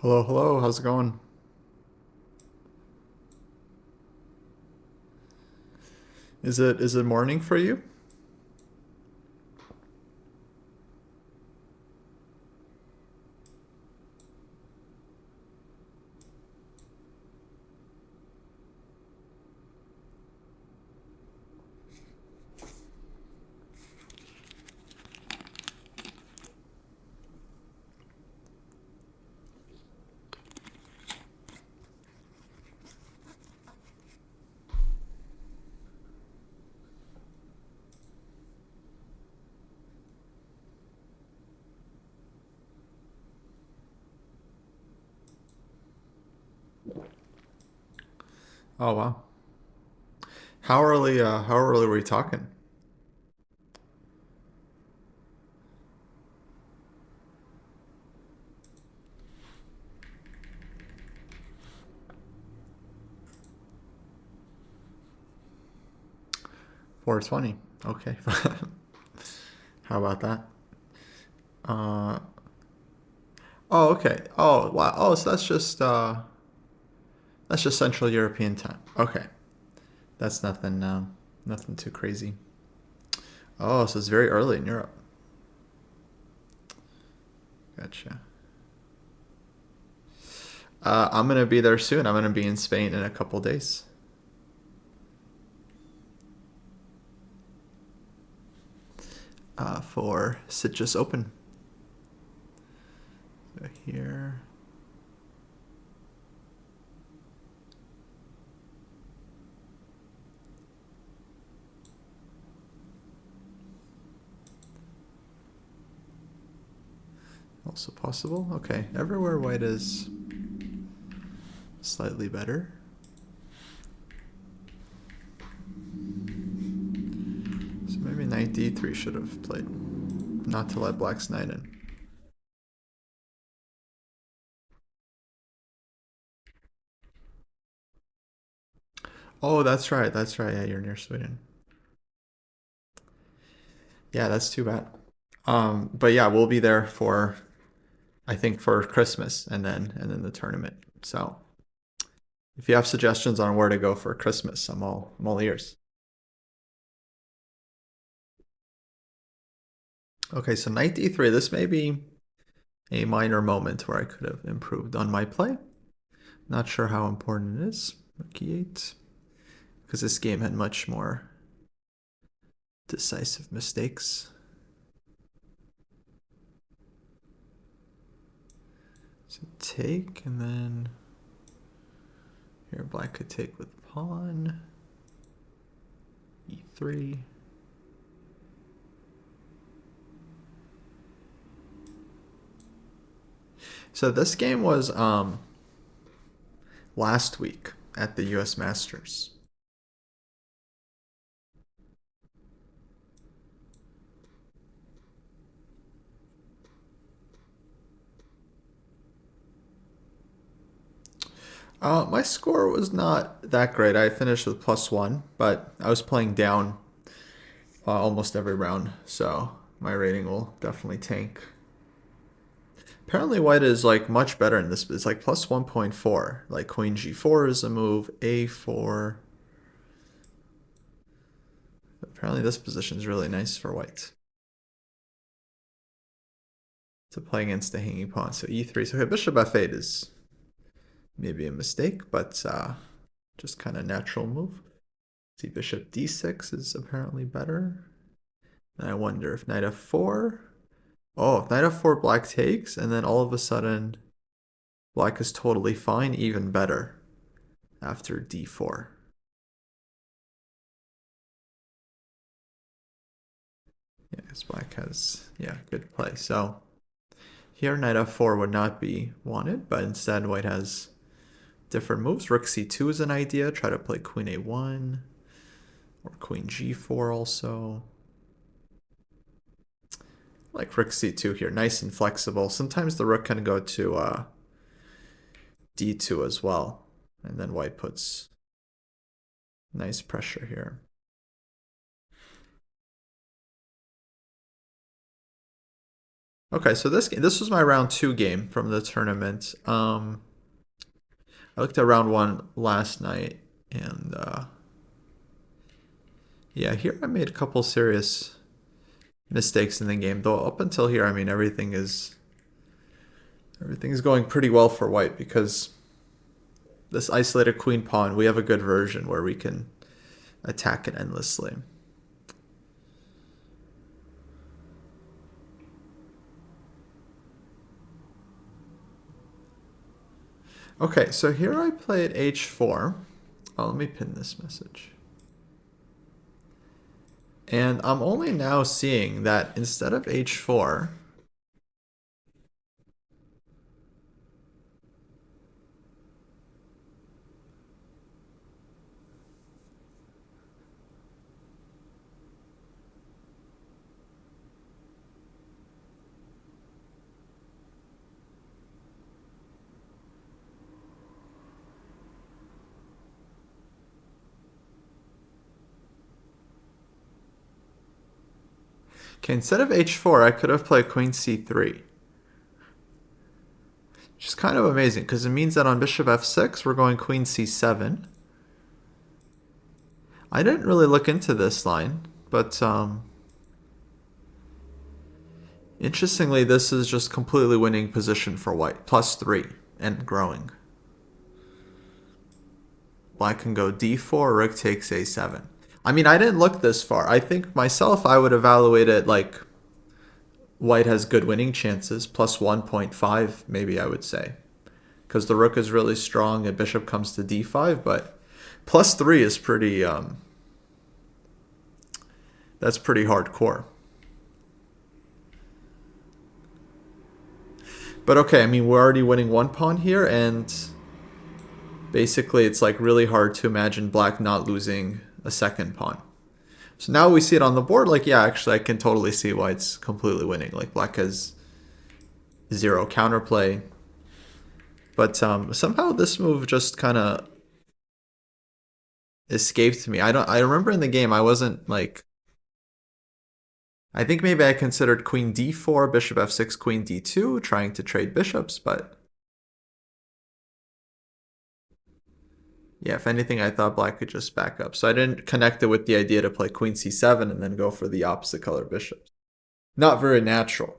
Hello, hello. How's it going? Is it morning for you? Oh wow. How early were we talking? 4:20. Okay. How about that? Uh oh, okay. Oh, wow. Oh, so that's just Central European time. Okay. That's nothing too crazy. Oh, so it's very early in Europe. Gotcha. I'm gonna be there soon. I'm gonna be in Spain in a couple days. For Citrus Open. So here. Also possible. Okay. Everywhere white is slightly better. So maybe knight d3 should have played. Not to let black's knight in. Oh, that's right. That's right. Yeah, you're near Sweden. Yeah, that's too bad. But yeah, we'll be there for I think for Christmas and then the tournament. So if you have suggestions on where to go for Christmas, I'm all ears. Okay, so knight d3. This may be a minor moment where I could have improved on my play. Not sure how important it is. Rook e8. Because this game had much more decisive mistakes. So take, and then here black could take with pawn, e3. So this game was last week at the U.S. Masters. My score was not that great. I finished with +1, but I was playing down almost every round, so my rating will definitely tank. Apparently, white is like much better in this. It's like plus 1.4. Like queen g4 is a move, a4. Apparently, this position is really nice for white to play against the hanging pawn. So e3. So okay, bishop f8 is maybe a mistake, but just kind of natural move. See, bishop d6 is apparently better. And I wonder if knight f4. Oh, if knight f4 black takes, and then all of a sudden black is totally fine, even better after d4. Yeah, because black has, yeah, good play. So here knight f4 would not be wanted, but instead white has different moves. Rook c2 is an idea. Try to play queen a1 or queen g4 also. Like rook c2 here, nice and flexible. Sometimes the rook can go to d2 as well, and then white puts nice pressure here. Okay, so this was my round 2 game from the tournament. I looked at round 1 last night, and yeah, here I made a couple serious mistakes in the game. Though up until here, I mean, everything's going pretty well for white because this isolated queen pawn, we have a good version where we can attack it endlessly. Okay, so here I played h4. Oh, let me pin this message. And I'm only now seeing that instead of h4, okay, instead of h4, I could have played queen c3. Which is kind of amazing because it means that on bishop f6, we're going queen c7. I didn't really look into this line, but interestingly, this is just completely winning position for white, +3 and growing. Black can go d4, rook takes a7. I mean, I didn't look this far. I think myself, I would evaluate it like white has good winning chances, +1.5, maybe I would say. Because the rook is really strong and bishop comes to d5, but +3 is pretty, that's pretty hardcore. But okay, I mean, we're already winning one pawn here, and basically it's like really hard to imagine black not losing a second pawn. So now we see it on the board, like, yeah, actually I can totally see why it's completely winning. Like black has 0 counterplay. But somehow this move just kind of escaped me. I remember in the game I wasn't like, I think maybe I considered queen d4, bishop f6, queen d2, trying to trade bishops, but yeah, if anything, I thought black could just back up. So I didn't connect it with the idea to play queen c7 and then go for the opposite color bishops. Not very natural,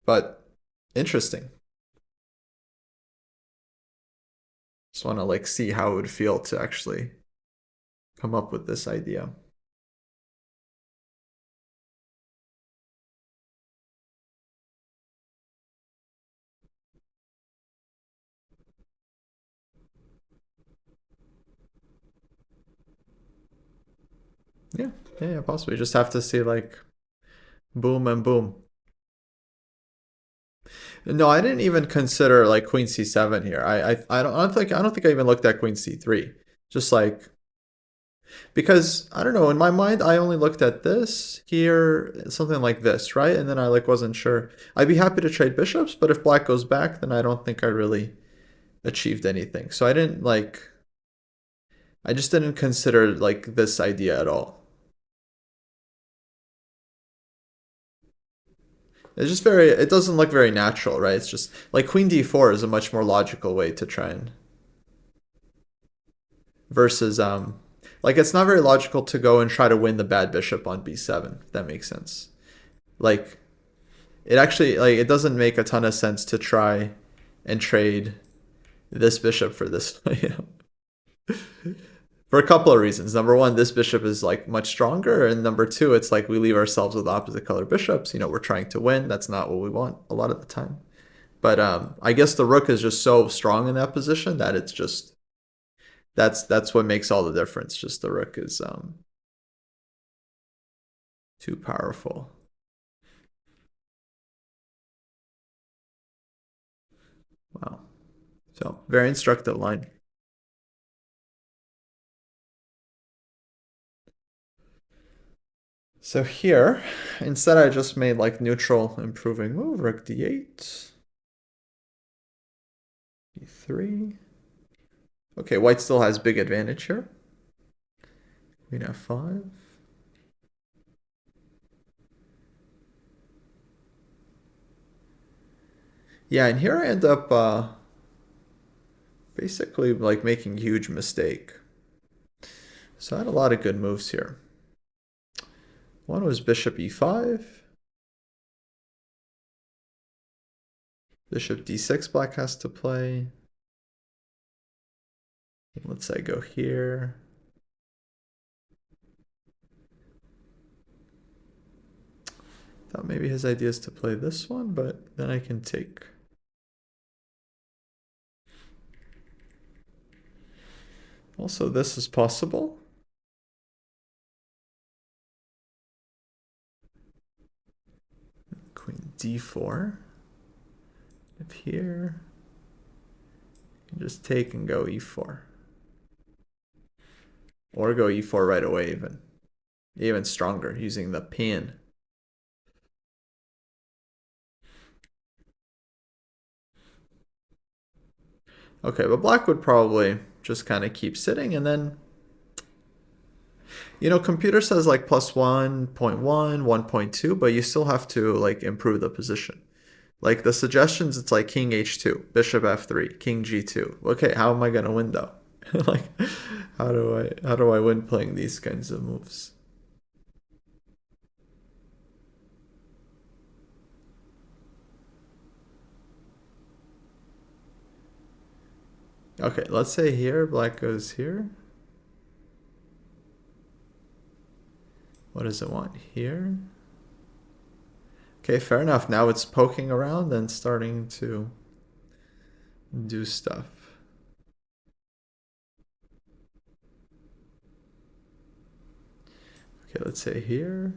but interesting. Just want to like see how it would feel to actually come up with this idea. Yeah, yeah, possibly. Just have to see like boom and boom. No, I didn't even consider like queen c7 here. I don't think I even looked at queen c3. Just like because I don't know, in my mind I only looked at this here, something like this, right? And then I like wasn't sure. I'd be happy to trade bishops, but if black goes back, then I don't think I really achieved anything. So I didn't like I just didn't consider like this idea at all. It's just very it doesn't look very natural, right? It's just like queen d4 is a much more logical way to try and versus like it's not very logical to go and try to win the bad bishop on b7, if that makes sense. Like it actually like it doesn't make a ton of sense to try and trade this bishop for this. For a couple of reasons. Number one, this bishop is like much stronger, and number two, it's like we leave ourselves with opposite color bishops. We're trying to win. That's not what we want a lot of the time. But I guess the rook is just so strong in that position that it's just that's what makes all the difference. Just the rook is too powerful. Wow. So very instructive line. So here, instead I just made like neutral improving move, rook d8, d3. Okay, white still has big advantage here. Queen f5. Yeah, and here I end up basically like making a huge mistake. So I had a lot of good moves here. One was bishop e5. Bishop d6 black has to play. Let's say I go here. Thought maybe his idea is to play this one, but then I can take. Also, this is possible. Queen d4. If here, you can just take and go e4. Or go e4 right away even. Even stronger, using the pin. Okay, but black would probably just kind of keep sitting, and then, you know, computer says like plus 1.1, 1.2, but you still have to like improve the position. Like the suggestions, it's like king h2, bishop f3, king g2. Okay, how am I gonna win though? Like, how do I win playing these kinds of moves? Okay, let's say here, black goes here. What does it want here? Okay, fair enough. Now it's poking around and starting to do stuff. Okay, let's say here.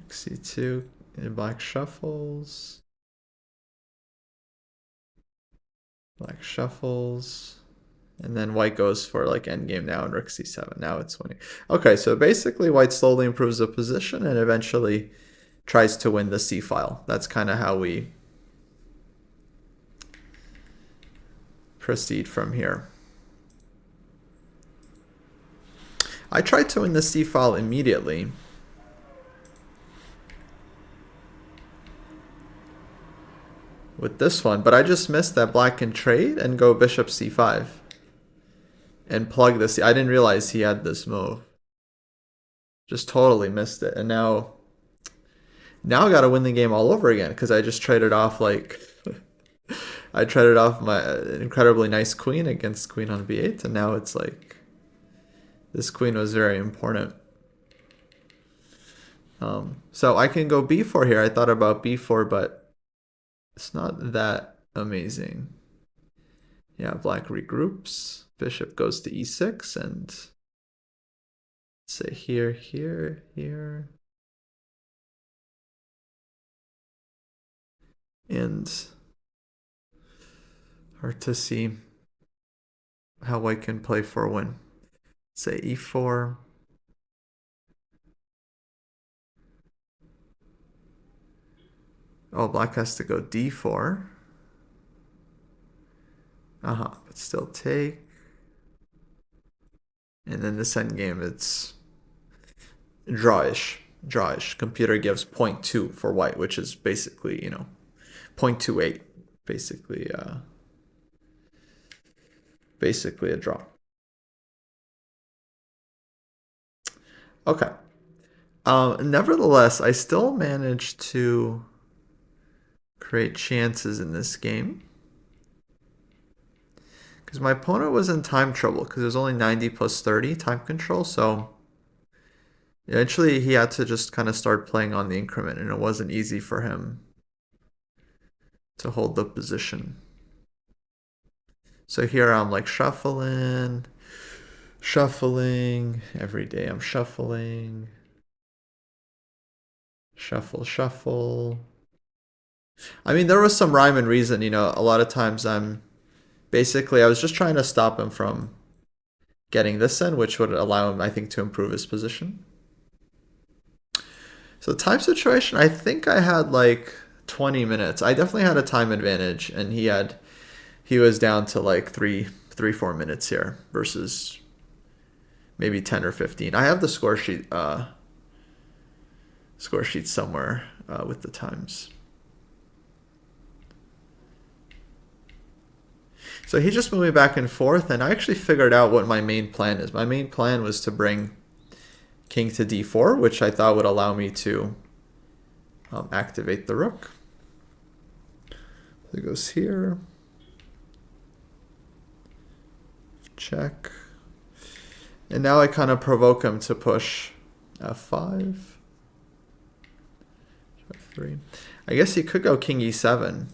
c2, and black shuffles. Black shuffles. And then white goes for like endgame now and rook c7. Now it's winning. Okay, so basically white slowly improves the position and eventually tries to win the c file. That's kind of how we proceed from here. I tried to win the c file immediately. With this one, but I just missed that black can trade and go bishop c5 and plug this. I didn't realize he had this move. Just totally missed it. And now I got to win the game all over again because I just traded off like I traded off my incredibly nice queen against queen on b8, and now it's like this queen was very important. So I can go b4 here. I thought about b4, but it's not that amazing. Yeah, black regroups. Bishop goes to e6 and say here, here, here. And hard to see how white can play for a win. Say e4. Oh, black has to go d4. But still take. And then this endgame, it's drawish. Drawish. Computer gives 0.2 for white, which is basically, 0.28. Basically a draw. Okay. Nevertheless, I still managed to create chances in this game. Because my opponent was in time trouble because it was only 90 plus 30 time control. So eventually he had to just kind of start playing on the increment, and it wasn't easy for him to hold the position. So here I'm like shuffling. Every day I'm shuffling. Shuffle. I mean, there was some rhyme and reason, a lot of times I was just trying to stop him from getting this in, which would allow him, I think, to improve his position. So the time situation, I think I had like 20 minutes. I definitely had a time advantage, and he was down to like 4 minutes here versus maybe 10 or 15. I have the score sheet somewhere with the times. So he just moved me back and forth, and I actually figured out what my main plan is. My main plan was to bring king to d4, which I thought would allow me to activate the rook. So it goes here. Check. And now I kind of provoke him to push f5. f3. I guess he could go king e7.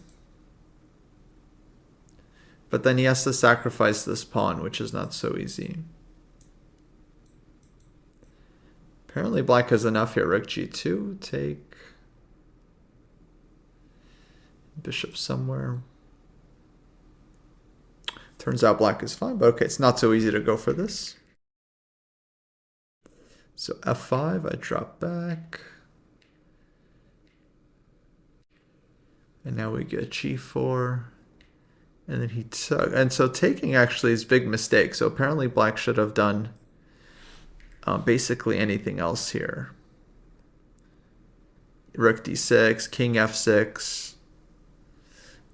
But then he has to sacrifice this pawn, which is not so easy. Apparently black has enough here. Rook g2, take. Bishop somewhere. Turns out black is fine, but okay, it's not so easy to go for this. So f5, I drop back. And now we get g4. And then he took. And so taking actually is a big mistake. So apparently black should have done basically anything else here. Rook d6, king f6,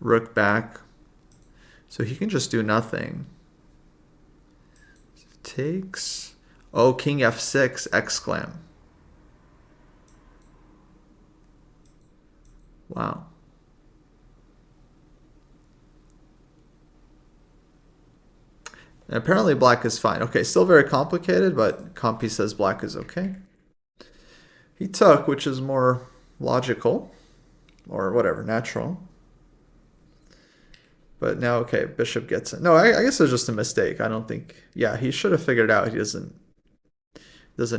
rook back. So he can just do nothing. Takes. Oh, king f6, exclam. Wow. And apparently black is fine. Okay, still very complicated, but Compy says black is okay. He took, which is more logical, or whatever, natural. But now, okay, bishop gets it. No, I guess it's just a mistake. I don't think, yeah, he should have figured out he doesn't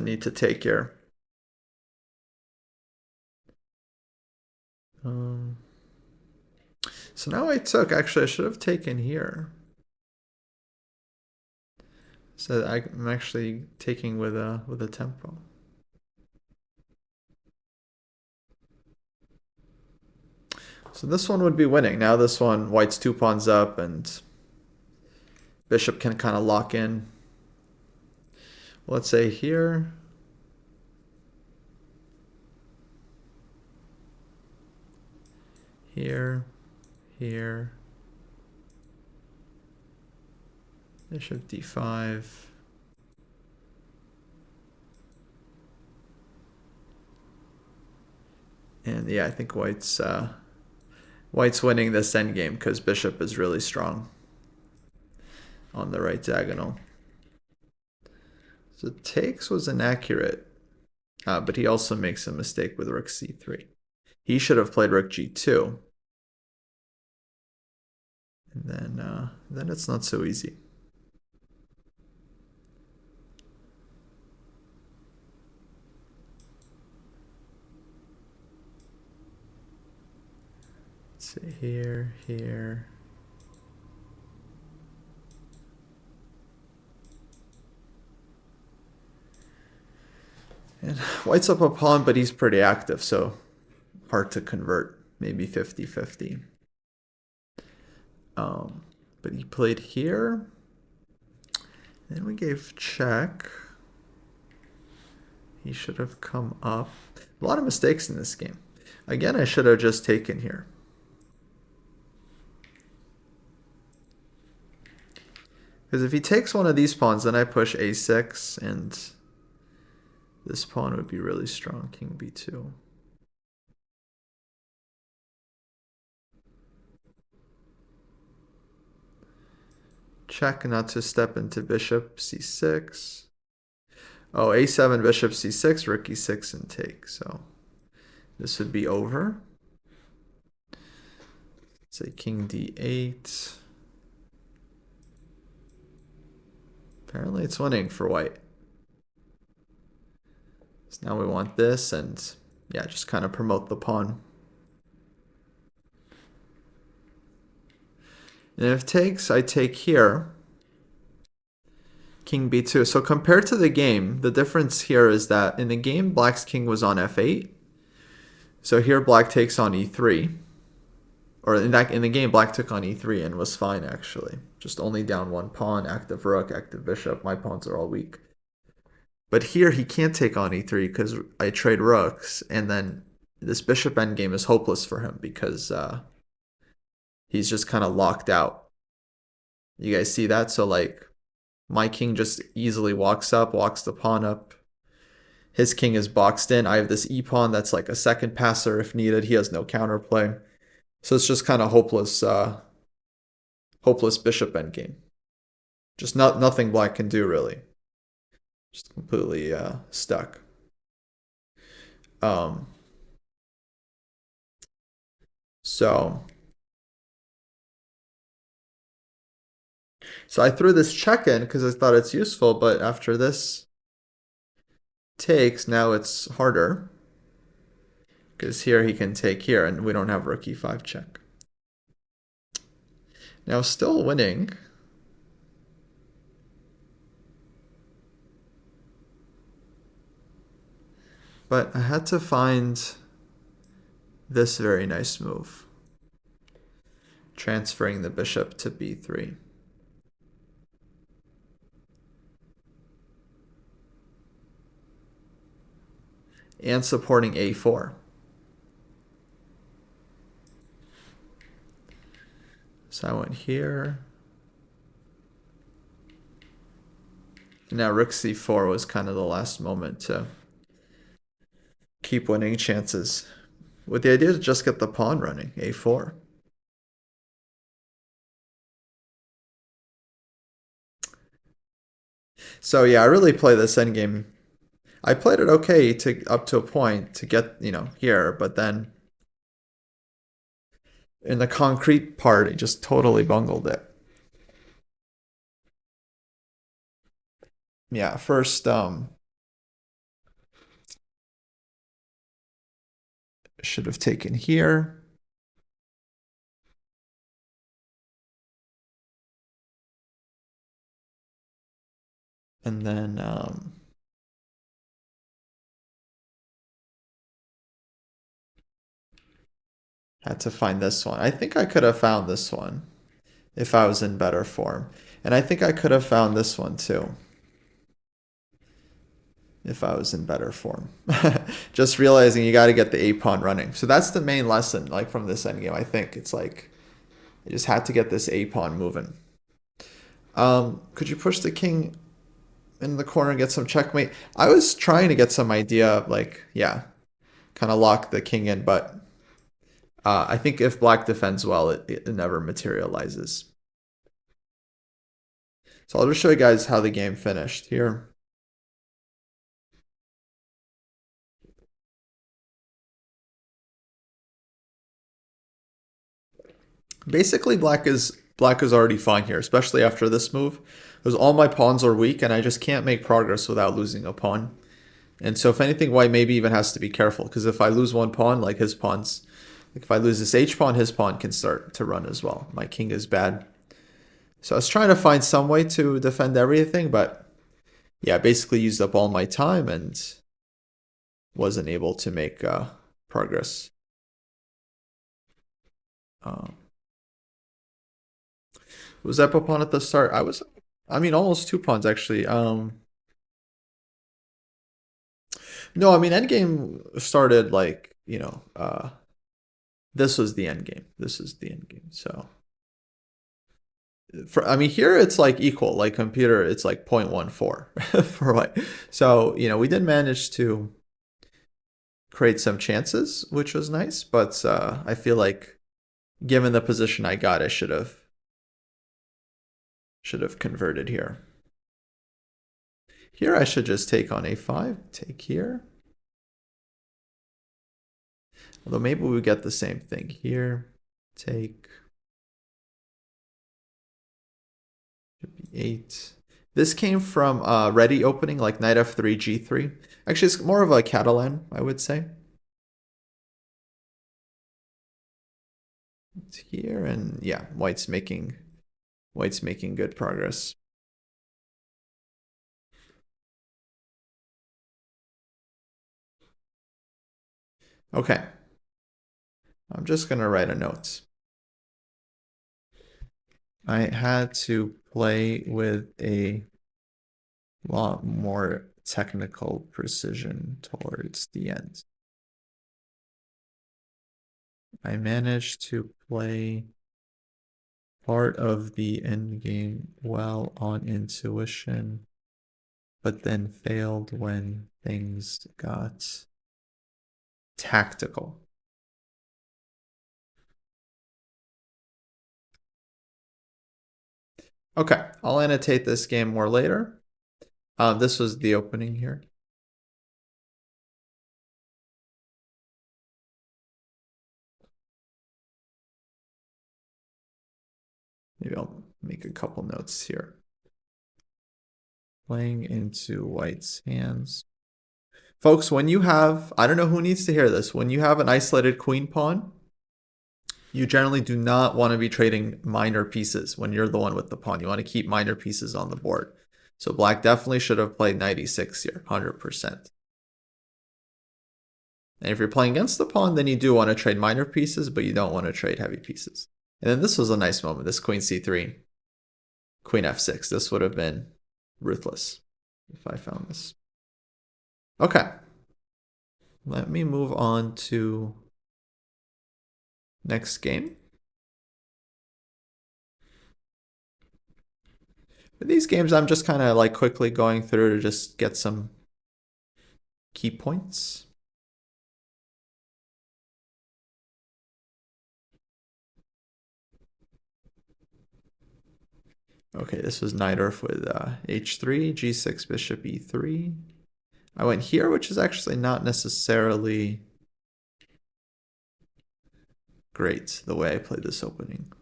need to take here. So now I took, actually I should have taken here. So I'm actually taking with a tempo. So this one would be winning. Now this one, white's 2 pawns up, and bishop can kind of lock in. Let's say here. Here. Here. Bishop d5. And yeah, I think white's winning this endgame because bishop is really strong on the right diagonal. So takes was inaccurate, but he also makes a mistake with rook c3. He should have played rook g2. And then it's not so easy. Let's see, here, here. And white's up a pawn, but he's pretty active, so hard to convert. Maybe 50-50. But he played here. Then we gave check. He should have come up. A lot of mistakes in this game. Again, I should have just taken here. Because if he takes one of these pawns, then I push a6, and this pawn would be really strong. King b2. Check not to step into bishop c6. Oh, a7, bishop c6, rook e6, and take. So this would be over. Let's say king d8. Apparently it's winning for white. So now we want this, and yeah, just kind of promote the pawn. And if takes, I take here. King b2. So compared to the game, the difference here is that in the game, black's king was on f8. So here black takes on e3. Or in the game, black took on e3 and was fine, actually. Just only down one pawn, active rook, active bishop. My pawns are all weak. But here he can't take on e3 because I trade rooks, and then this bishop endgame is hopeless for him because he's just kind of locked out. You guys see that? So like my king just easily walks up, walks the pawn up. His king is boxed in. I have this e-pawn that's like a second passer if needed. He has no counterplay. So it's just kind of hopeless, hopeless bishop endgame. Just nothing black can do really. Just completely stuck. Um, so I threw this check in because I thought it's useful, but after this takes, now it's harder. Because here he can take here, and we don't have rook e5 check. Now still winning. But I had to find this very nice move. Transferring the bishop to b3. And supporting a4. So I went here. Now rook c4 was kind of the last moment to keep winning chances. With the idea to just get the pawn running, a4. So yeah, I really play this endgame. I played it okay to up to a point to get, here, but then in the concrete part, it just totally bungled it. Yeah, first should have taken here. And then had to find this one. I think I could have found this one if I was in better form. And I think I could have found this one too if I was in better form. Just realizing you got to get the a-pawn running. So that's the main lesson like from this endgame. I think it's like I just had to get this a-pawn moving. Could you push the king in the corner and get some checkmate? I was trying to get some idea like, yeah, kind of lock the king in, but I think if black defends well, it never materializes. So I'll just show you guys how the game finished here. Basically, black is already fine here, especially after this move, because all my pawns are weak and I just can't make progress without losing a pawn. And so if anything, white maybe even has to be careful, because if I lose one pawn, like his pawns, like if I lose this h pawn, his pawn can start to run as well. My king is bad. So I was trying to find some way to defend everything, but yeah, basically used up all my time and wasn't able to make progress. Was that a pawn at the start? I mean, almost two pawns actually. No, I mean, endgame started like, this was the endgame. This is the endgame. So, I mean, here it's like equal, like computer, it's like 0.14 for white. So, we did manage to create some chances, which was nice, but I feel like given the position I got, I should have converted here. Here I should just take on a5, take here. Although maybe we get the same thing here. Take. Should be 8. This came from ready opening, like knight f3, g3. Actually, it's more of a Catalan, I would say. It's here, and yeah, white's making good progress. Okay. I'm just gonna write a note. I had to play with a lot more technical precision towards the end. I managed to play part of the endgame well on intuition, but then failed when things got tactical. Okay, I'll annotate this game more later. This was the opening here. Maybe I'll make a couple notes here. Playing into white's hands. Folks, when you have, I don't know who needs to hear this, when you have an isolated queen pawn, you generally do not want to be trading minor pieces when you're the one with the pawn. You want to keep minor pieces on the board. So black definitely should have played knight e6 here, 100%. And if you're playing against the pawn, then you do want to trade minor pieces, but you don't want to trade heavy pieces. And then this was a nice moment, this queen c3, queen f6. This would have been ruthless if I found this. Okay. Let me move on to next game. For these games, I'm just kind of like quickly going through to just get some key points. Okay, this was Najdorf with h3, g6, bishop e3. I went here, which is actually not necessarily great the way I played this opening.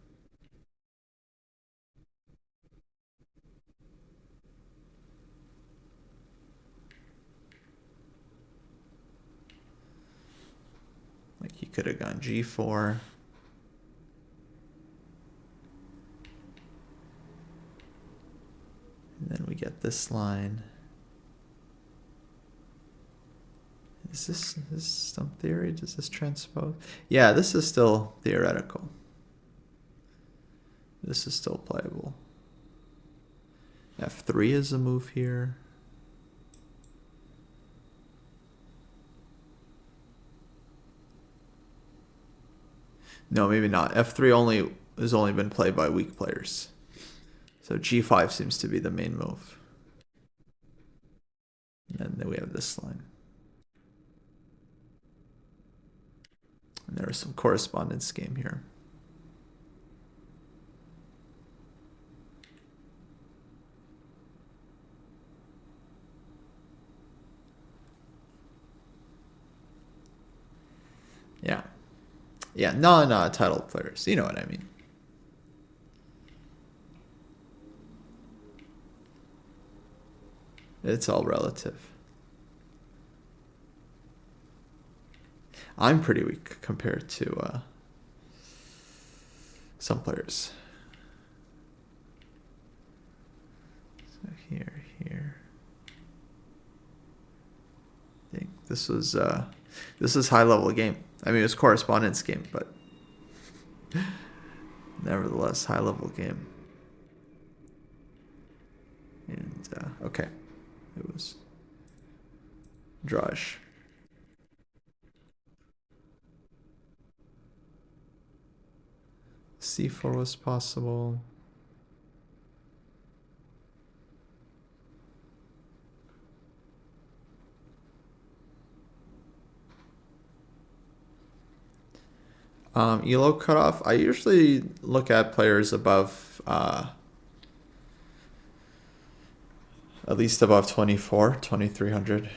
Like he could have gone g4. And then we get this line. Is this some theory? Does this transpose? Yeah, this is still theoretical. This is still playable. f3 is a move here. No, maybe not. f3 has only been played by weak players. So g5 seems to be the main move. And then we have this line. And there is some correspondence game here. Yeah. Yeah, non-titled players. You know what I mean. It's all relative. I'm pretty weak compared to some players. So here. I think this is high level game. I mean, it was correspondence game, but nevertheless, high level game. And okay, it was drawish. c4 was possible. Elo cutoff. I usually look at players above, at least above 24, 2300.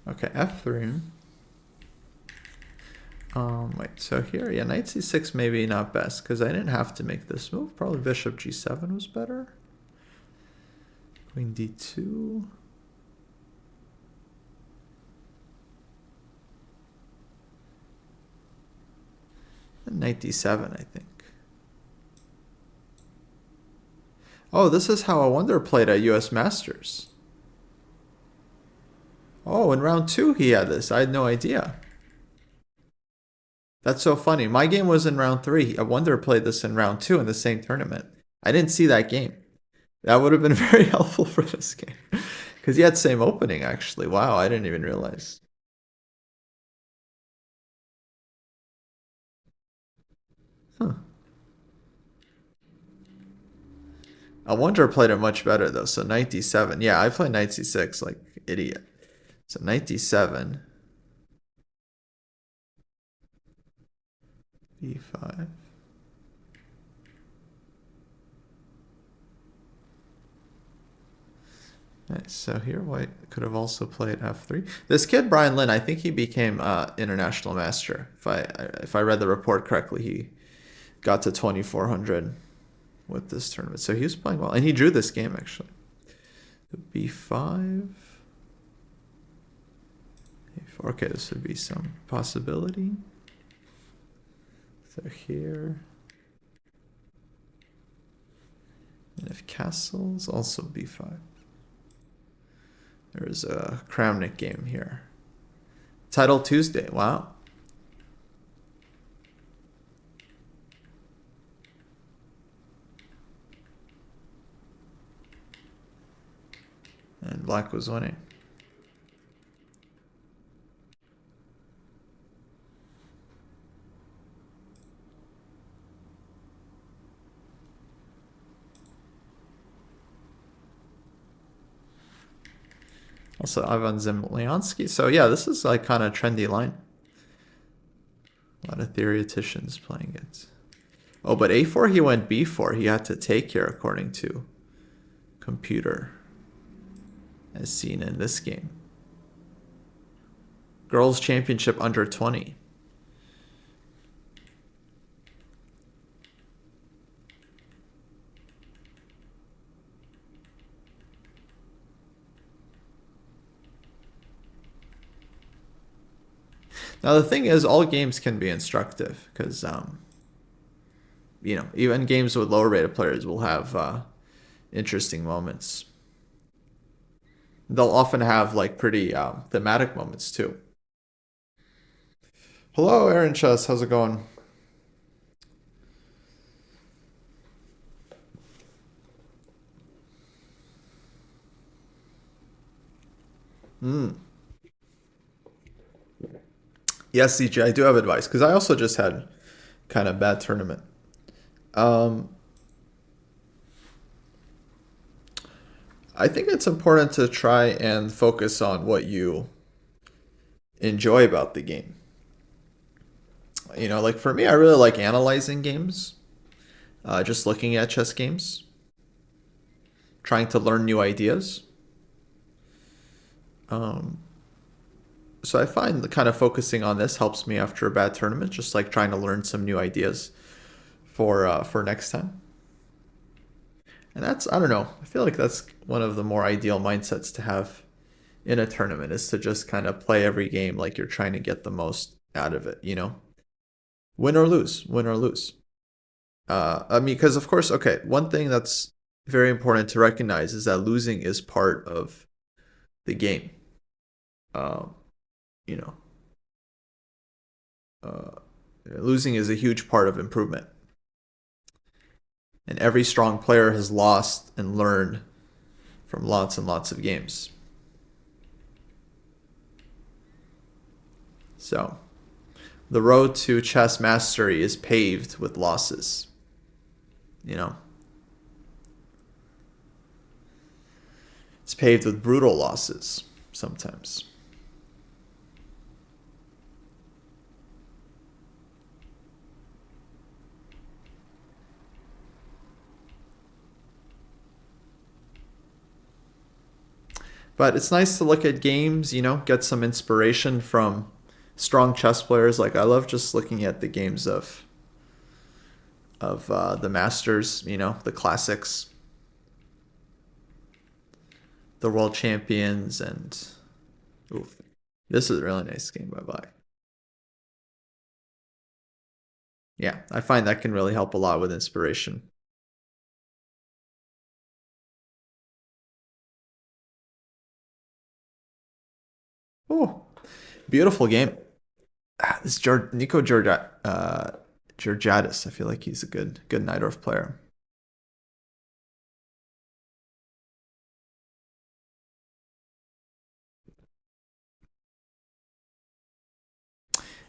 Okay, f3. Wait, so here, yeah, knight c6 maybe not best, because I didn't have to make this move. Probably bishop g7 was better. Queen d2. And knight d7, I think. Oh, this is how a Wonder played at US Masters. Oh, in round 2 he had this. I had no idea. That's so funny. My game was in round 3. A Wonder played this in round 2 in the same tournament. I didn't see that game. That would have been very helpful for this game. Because he had same opening, actually. Wow, I didn't even realize. Huh. A Wonder played it much better, though. So 97. Yeah, I played 96 like idiot. So 97. B5. Nice. So here White could have also played f3. This kid Brian Lynn, I think he became international master. If I read the report correctly, he got to 2400 with this tournament. So he was playing well, and he drew this game actually. B5. A4. Okay, this would be some possibility. So here, and if castles, also B5. There is a Kramnik game here. Title Tuesday. Wow. And black was winning. Also Ivan Zemlyansky. So yeah, this is like kind of trendy line. A lot of theoreticians playing it. Oh, but A4 he went B4. He had to take here according to computer, as seen in this game. Girls Championship under 20. Now the thing is, all games can be instructive because, you know, even games with lower rated players will have interesting moments. They'll often have like pretty thematic moments too. Hello, Aaron Chess. How's it going? Hmm. Yes, CJ, I do have advice because I also just had kind of bad tournament. Um, I think it's important to try and focus on what you enjoy about the game. You know, like for me, I really like analyzing games, just looking at chess games, trying to learn new ideas. Um, so I find the kind of focusing on this helps me after a bad tournament, just like trying to learn some new ideas for next time. And that's, I don't know, I feel like that's one of the more ideal mindsets to have in a tournament is to just kind of play every game like you're trying to get the most out of it, you know? Win or lose, win or lose. I mean, because of course, okay, one thing that's very important to recognize is that losing is part of the game. Um, you know, uh, losing is a huge part of improvement. And every strong player has lost and learned from lots and lots of games. So, the road to chess mastery is paved with losses. You know, it's paved with brutal losses sometimes. But it's nice to look at games, you know, get some inspiration from strong chess players. Like I love just looking at the games of the masters, you know, the classics, the world champions, and oof, this is a really nice game. Bye bye. Yeah, I find that can really help a lot with inspiration. Oh, beautiful game. This Nico Georgiadis. I feel like he's a good Najdorf player.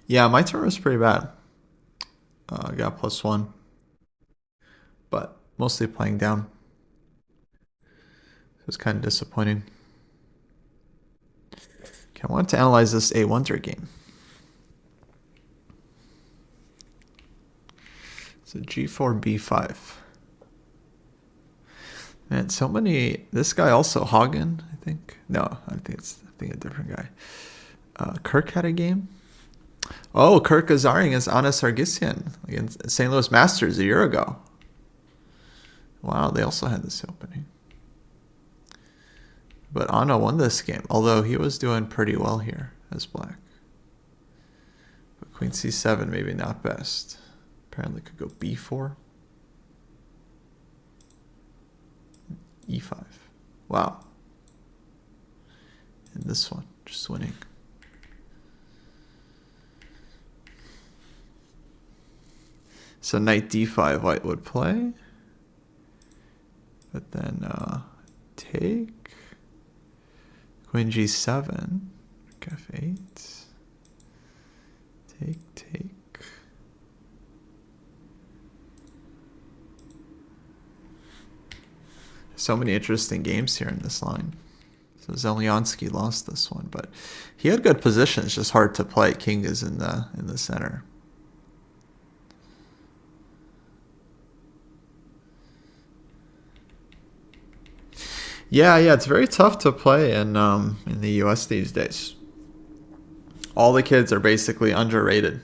Yeah, my turn was pretty bad. I got +1, but mostly playing down. It was kind of disappointing. Okay, I want to analyze this A Wonder game. So G4, B5. Man, so many. This guy also Hagen, I think. No, I think a different guy. Kirk had a game. Oh, Kirk Azarian is Anna Sargsyan against St. Louis Masters a year ago. Wow, they also had this opening. But Anna won this game, although he was doing pretty well here as black. But Queen C7, maybe not best. Apparently could go B4. E5. Wow. And this one, just winning. So knight D5, white would play. But then take. Queen G7. F8. Take. So many interesting games here in this line. So Zelyansky lost this one, but he had good positions, just hard to play. King is in the center. Yeah, it's very tough to play in the US these days. All the kids are basically underrated.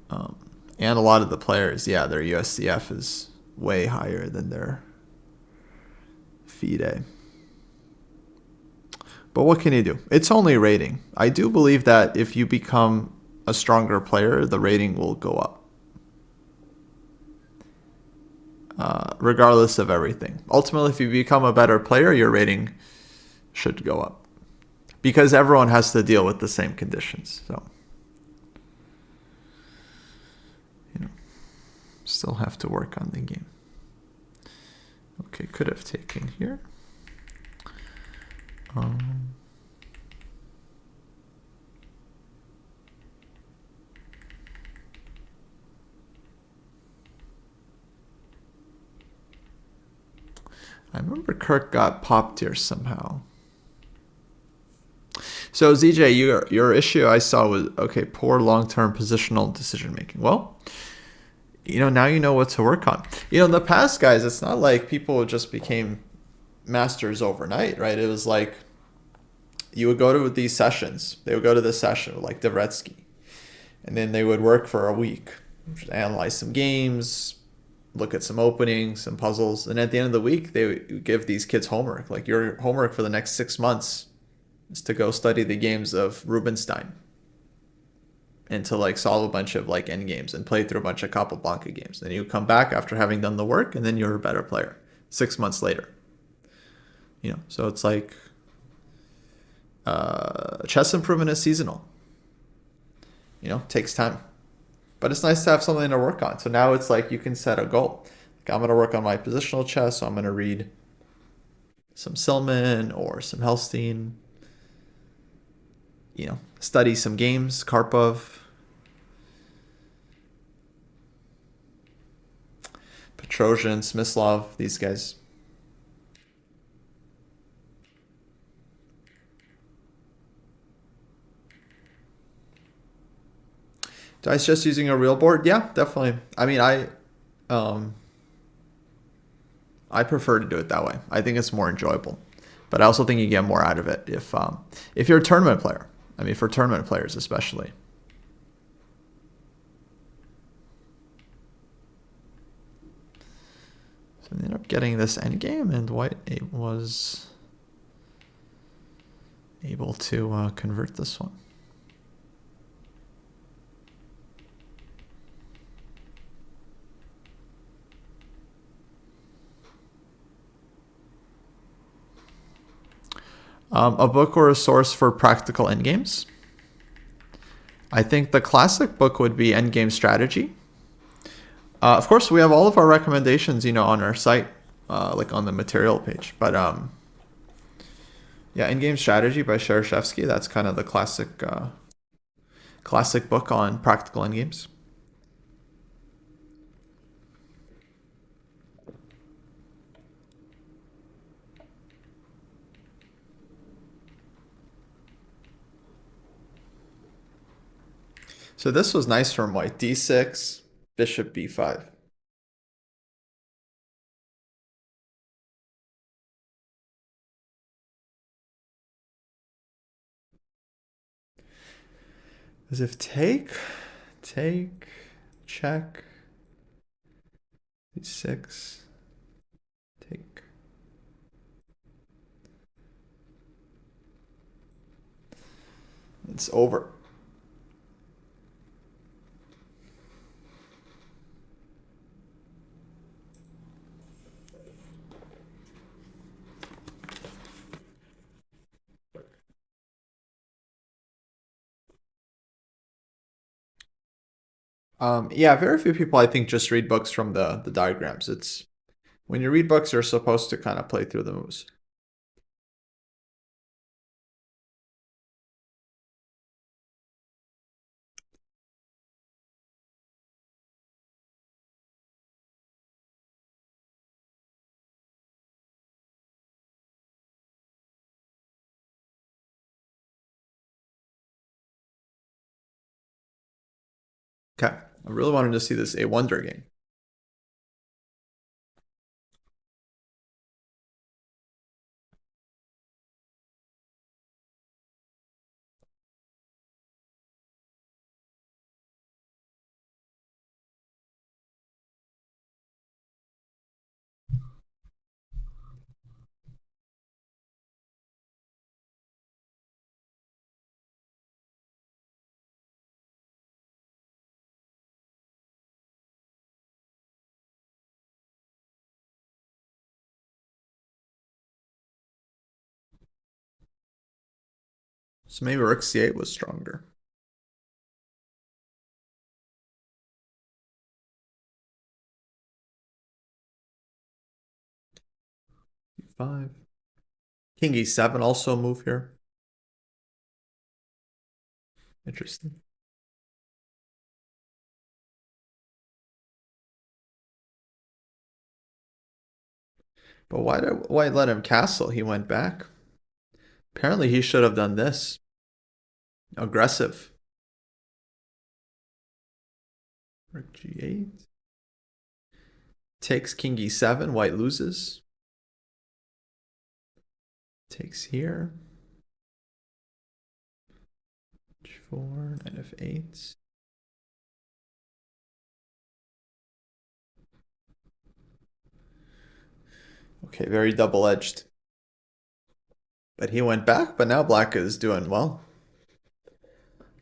And a lot of the players, their USCF is way higher than their FIDE. But what can you do? It's only rating. I do believe that if you become a stronger player, the rating will go up. Regardless of everything. Ultimately, if you become a better player, your rating should go up. Because everyone has to deal with the same conditions. So, still have to work on the game. Okay, could have taken here. I remember Kirk got popped here somehow. So ZJ, your issue I saw was poor long-term positional decision making. Well, now you know what to work on. In the past, guys, it's not like people just became masters overnight, right? It was like you would go to these sessions. They would go to this session like Dvoretsky, and then they would work for a week, analyze some games, look at some openings, some puzzles, and at the end of the week, they would give these kids homework. Like your homework for the next 6 months is to go study the games of Rubinstein and to solve a bunch of end games and play through a bunch of Capablanca games. Then you come back after having done the work, and then you're a better player 6 months later. So it's like chess improvement is seasonal. Takes time. But it's nice to have something to work on. So now it's like you can set a goal. I'm going to work on my positional chess, so I'm going to read some Silman or some Helstein. Study some games, Karpov, Petrosian, Smyslov, these guys. Dice just using a real board? Yeah, definitely. I mean, I prefer to do it that way. I think it's more enjoyable, but I also think you get more out of it if you're a tournament player. I mean, for tournament players especially. So I ended up getting this endgame, and white was able to convert this one. A book or a source for practical endgames. I think the classic book would be Endgame Strategy. Of course, we have all of our recommendations, on our site, like on the material page. But yeah, Endgame Strategy by Shereshevsky. That's kind of the classic book on practical endgames. So this was nice from white. D6, bishop b5. As if take, check, d6, take. It's over. Yeah, very few people I think just read books from the diagrams. It's when you read books, you're supposed to kind of play through the moves. Okay, I really wanted to see this a wonder game. So maybe rook c8 was stronger. E5. King e7 also a move here. Interesting. But why did White let him castle? He went back. Apparently he should have done this. Aggressive. Rook g8. Takes king e7. White loses. Takes here. H4, knight f8. Okay, very double-edged. But he went back, but now black is doing well.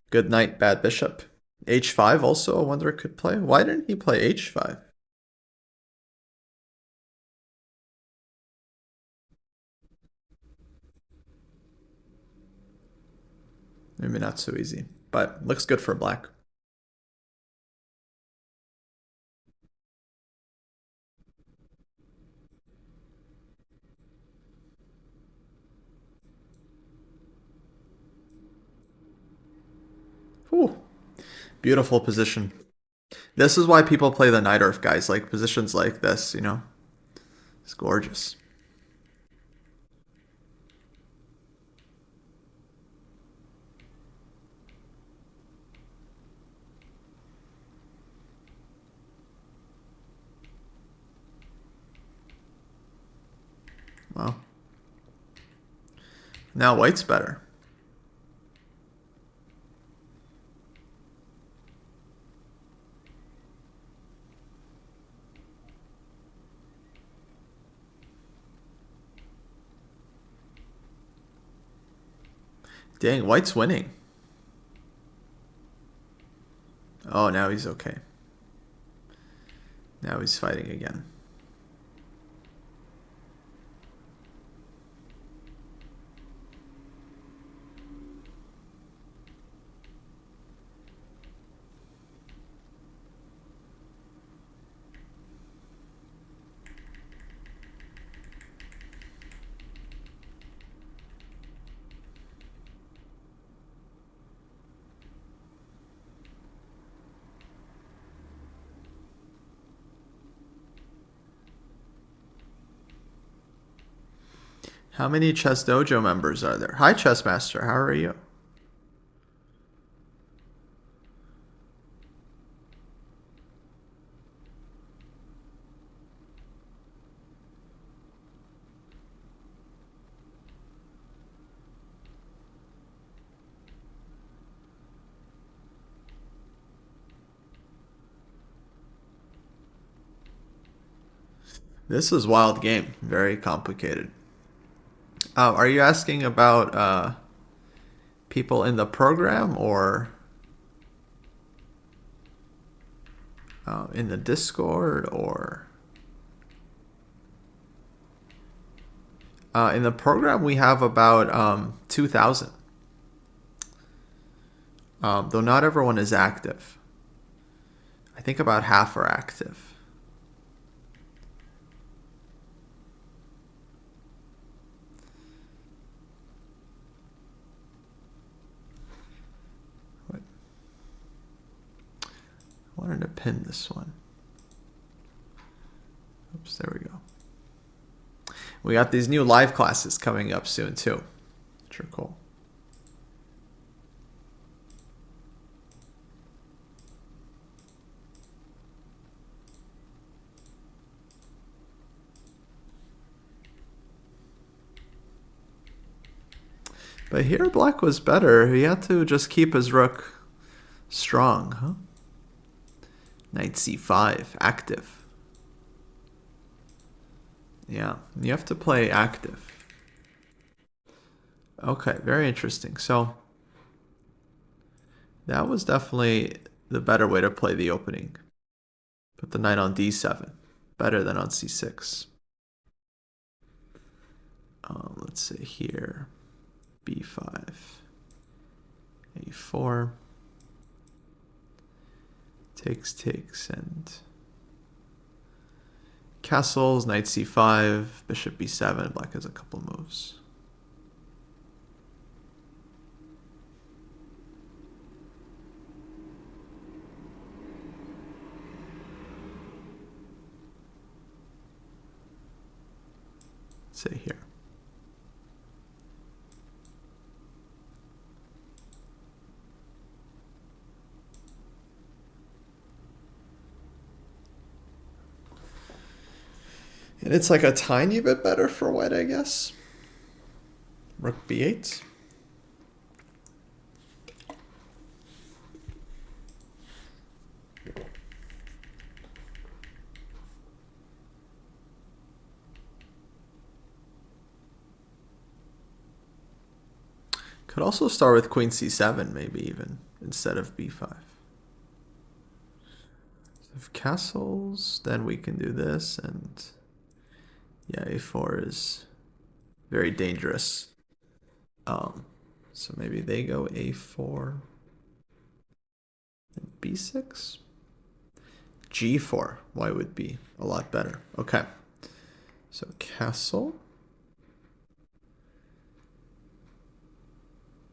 Good knight, bad bishop. H5 also, I wonder could play. Why didn't he play H5? Maybe not so easy, but looks good for black. Whew. Beautiful position. This is why people play the Knight Earth, guys. Like positions like this, It's gorgeous. Wow. Now white's better. Dang, white's winning. Oh, now he's okay. Now he's fighting again. How many Chess Dojo members are there? Hi, Chess Master. How are you? This is wild game. Very complicated. Are you asking about people in the program or in the Discord or in the program? We have about 2,000. Though not everyone is active. I think about half are active. I wanted to pin this one. Oops, there we go. We got these new live classes coming up soon too, which are cool. But here Black was better. He had to just keep his rook strong, huh? Knight c5, active. Yeah, you have to play active. Okay, very interesting. So that was definitely the better way to play the opening. Put the knight on d7, better than on c6. Let's say here, b5, a4, takes, and castles, knight c5, bishop b7. Black has a couple moves. Let's say here. And it's like a tiny bit better for white, I guess. Rook b8. Could also start with queen c7, maybe even, instead of b5. If castles, then we can do this, and yeah, a4 is very dangerous. So maybe they go a4 and b6. g4, why would be a lot better? Okay, so castle.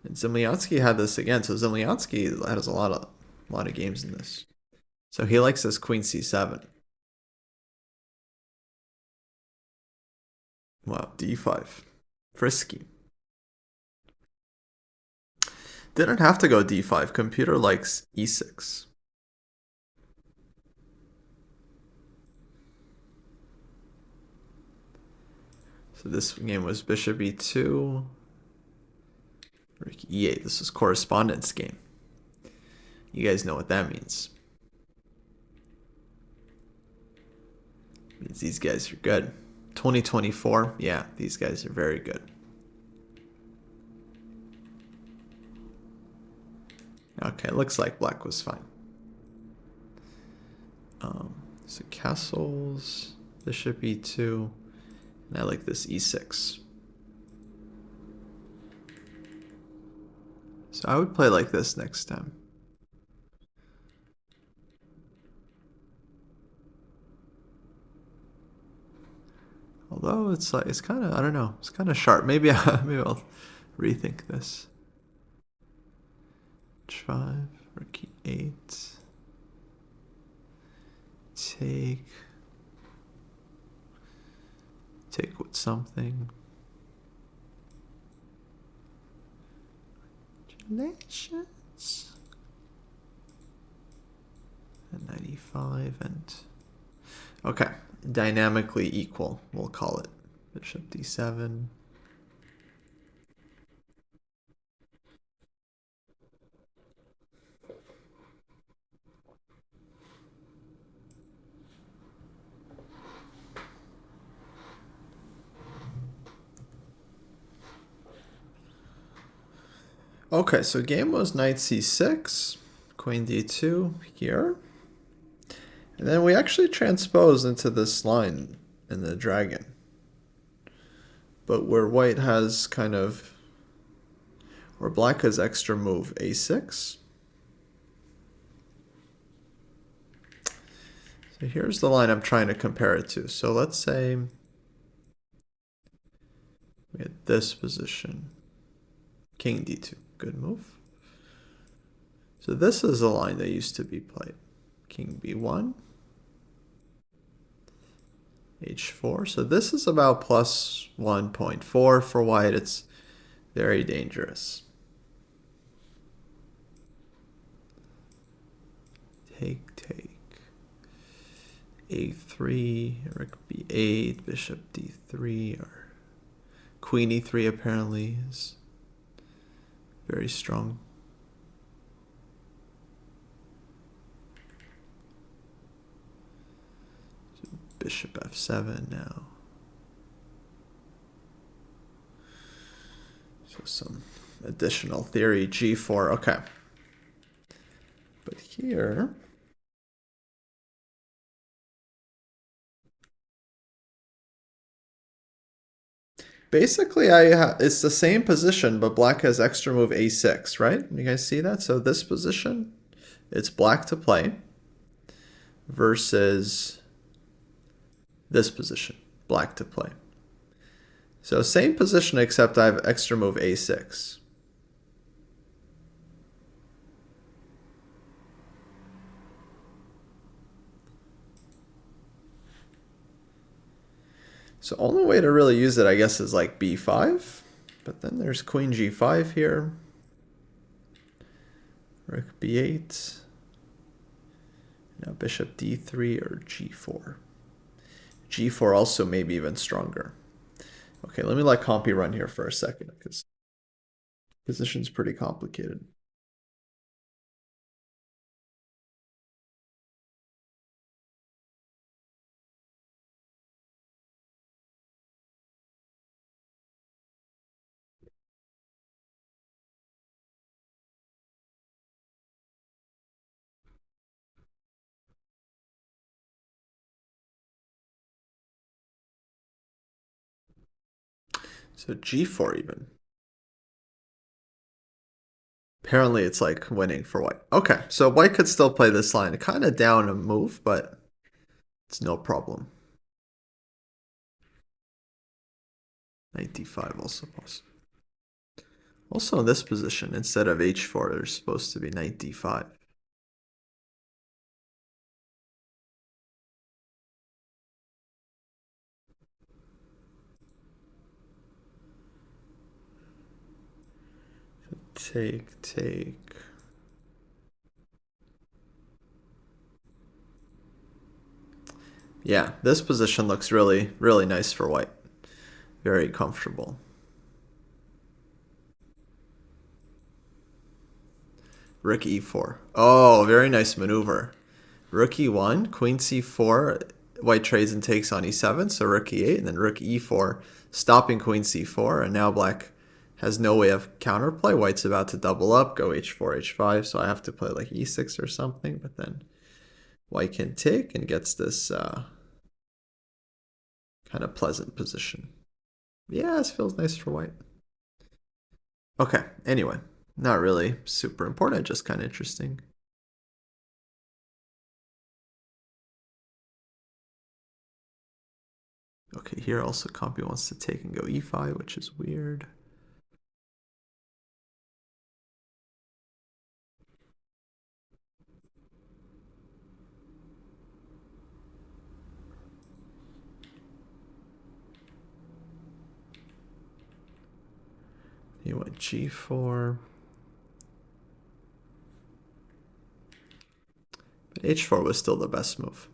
And Zemlyansky had this again. So Zemlyansky has a lot of games in this. So he likes this queen c7. Wow, d5. Frisky. Didn't have to go d5. Computer likes e6. So this game was bishop e2. Rook e8. This is correspondence game. You guys know what that means. Means these guys are good. 2024, yeah, these guys are very good. Okay, looks like black was fine. So castles, bishop e2, and I like this e6. So I would play like this next time. Although it's like it's kind of, I don't know, it's kind of sharp. Maybe maybe I'll rethink this. H5, rook e8, take with something. Congratulations. And 95 and... Okay, dynamically equal, we'll call it. Bishop d7. Okay, so game was knight c6, queen d2 here. And then we actually transpose into this line in the dragon. But where white has kind of, or black has extra move a6. So here's the line I'm trying to compare it to. So let's say we had this position. King d2, good move. So this is a line that used to be played. King b1, h4. So this is about plus 1.4 for white. It's very dangerous. Take. a3, rook b8, bishop d3, or queen e3 apparently is very strong. So bishop f7 now. So some additional theory, g4, okay. But here, basically it's the same position, but black has extra move a6, right? You guys see that? So this position, it's black to play versus this position, black to play. So same position, except I have extra move a6. So only way to really use it, I guess, is like b5. But then there's queen g5 here. Rook b8. Now bishop d3 or g4. g4 also maybe even stronger. Okay, let me let Compy run here for a second, because position's pretty complicated. So g4 even. Apparently it's like winning for white. Okay, so white could still play this line. Kind of down a move, but it's no problem. Knight d5 also possible. Also in this position, instead of h4, there's supposed to be knight d5. Take. Yeah, this position looks really, really nice for white. Very comfortable. Rook e4. Oh, very nice maneuver. Rook e1, queen c4. White trades and takes on e7, so rook e8, and then rook e4, stopping queen c4. And now black has no way of counterplay. White's about to double up, go h4, h5, so I have to play like e6 or something. But then white can take and gets this kind of pleasant position. Yeah, this feels nice for white. Okay, anyway, not really super important, just kind of interesting. Okay, here also Compy wants to take and go e5, which is weird. He went g4. But h4 was still the best move.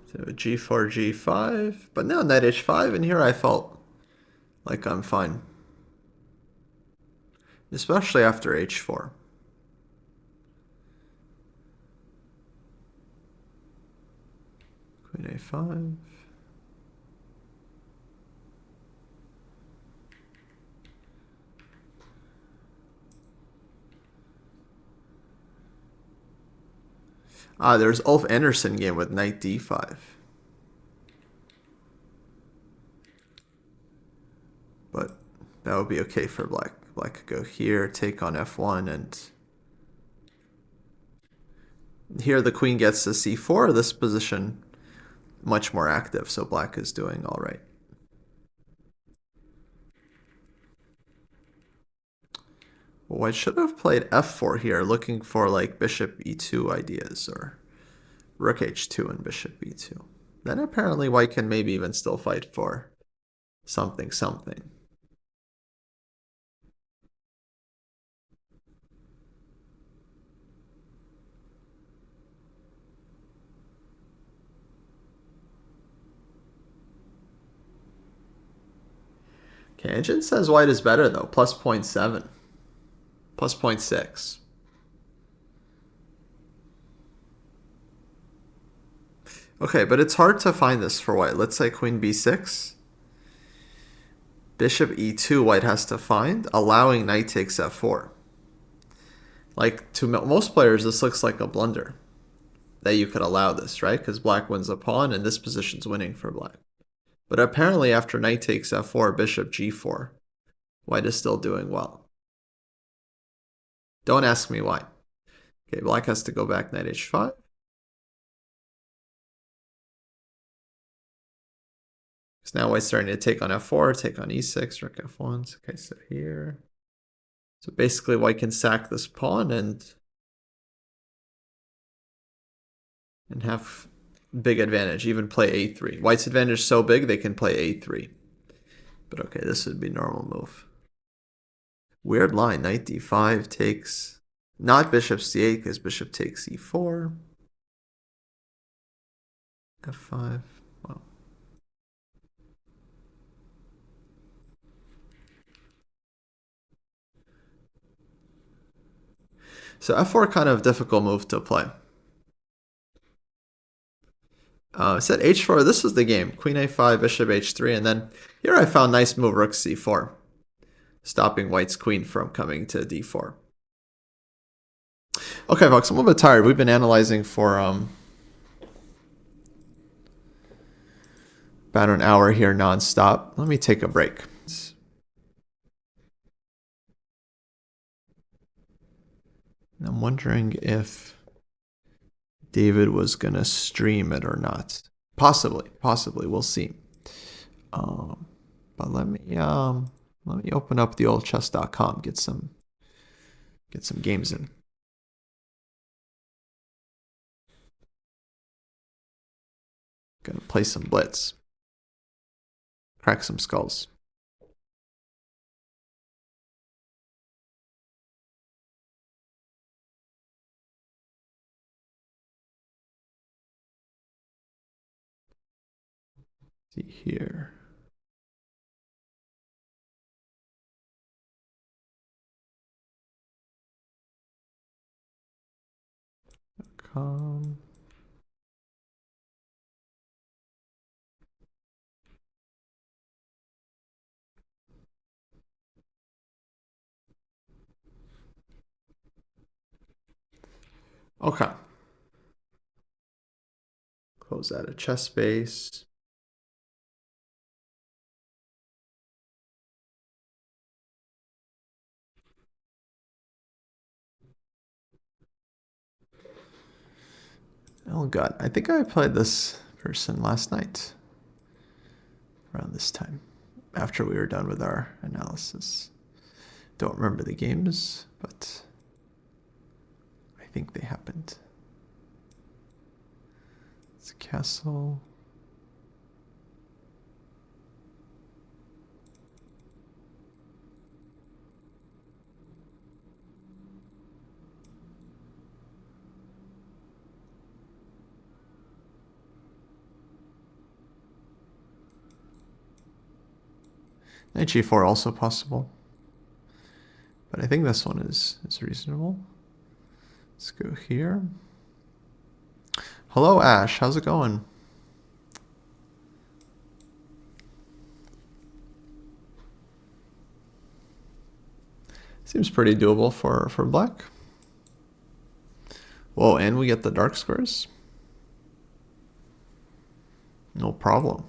So g4, g5, but now knight h5, and here I felt like I'm fine. Especially after h4. Queen a5. There's Ulf Anderson game with knight d5. But that would be okay for black. Black could go here, take on f1, and here the queen gets to c4. This position much more active, so black is doing all right. Well, I should have played f4 here, looking for like bishop e2 ideas, or rook h2 and bishop e2. Then apparently white can maybe even still fight for something. Okay, Engine says white is better though, plus 0.7, plus 0.6. Okay, but it's hard to find this for white. Let's say queen b6. Bishop e2, white has to find, allowing knight takes f4. Like, to most players, this looks like a blunder. That you could allow this, right? Because black wins a pawn, and this position's winning for black. But apparently, after knight takes f4, bishop g4, white is still doing well. Don't ask me why. Okay, black has to go back knight h5. So now white's starting to take on f4, take on e6, rook f1. Okay, so here. So basically white can sack this pawn and have big advantage, even play a3. White's advantage is so big they can play a3. But okay, this would be normal move. Weird line, knight d5 takes, not bishop c8 because bishop takes e4. f5, wow. So f4 kind of difficult move to play. Set h4, this was the game. Queen a5, bishop h3, and then here I found nice move rook c4, stopping white's queen from coming to d4. Okay, folks, I'm a little bit tired. We've been analyzing for about an hour here nonstop. Let me take a break. I'm wondering if David was going to stream it or not. Possibly. We'll see. But let me open up the old chess.com, get some games in. Gonna play some blitz. Crack some skulls. See here. Okay. Close out of chess space. Oh god, I think I played this person last night around this time, after we were done with our analysis. Don't remember the games, but I think they happened. It's a castle. Knight g4 also possible. But I think this one is reasonable. Let's go here. Hello, Ash. How's it going? Seems pretty doable for black. Whoa, and we get the dark squares. No problem.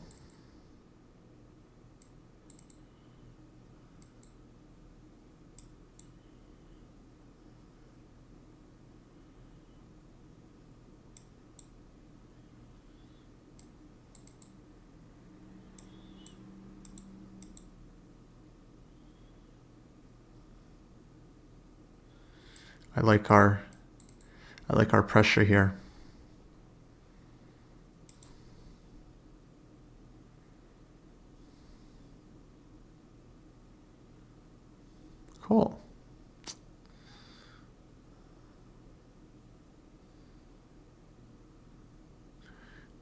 I like our pressure here. Cool.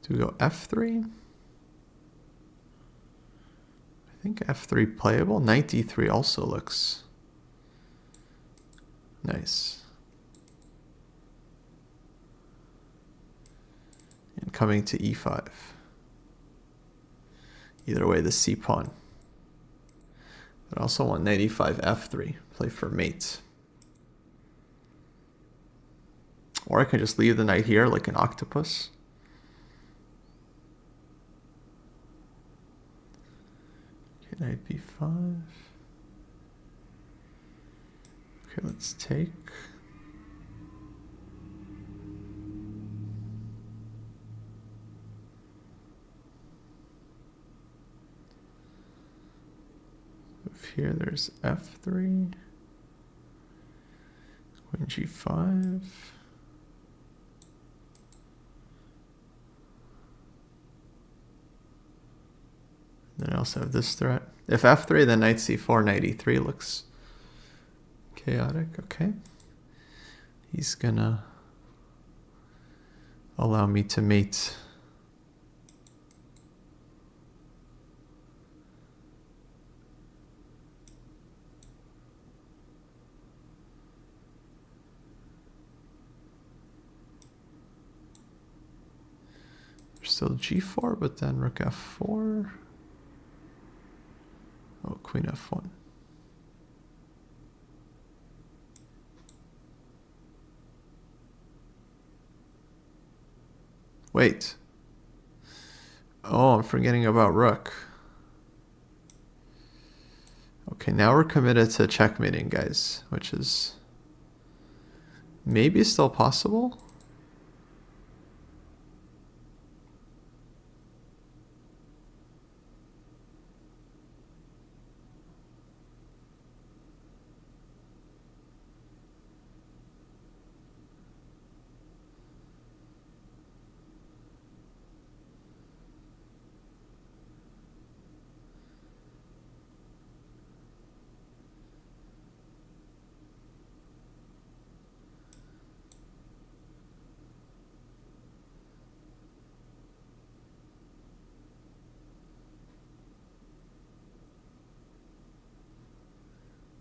Do we go f3? I think f3 playable. Knight d3 also looks nice. And coming to e5. Either way, the c pawn. But I also want knight e5 f3, play for mate. Or I can just leave the knight here like an octopus. Okay, knight b5. Okay, let's take. Here there's f3, queen g5, then I also have this threat. If f3, then knight c4, knight e3 looks chaotic. Okay, he's gonna allow me to mate. Still g4, but then rook f4. Oh, queen f1. Wait. Oh, I'm forgetting about rook. Okay, now we're committed to checkmating, guys, which is maybe still possible.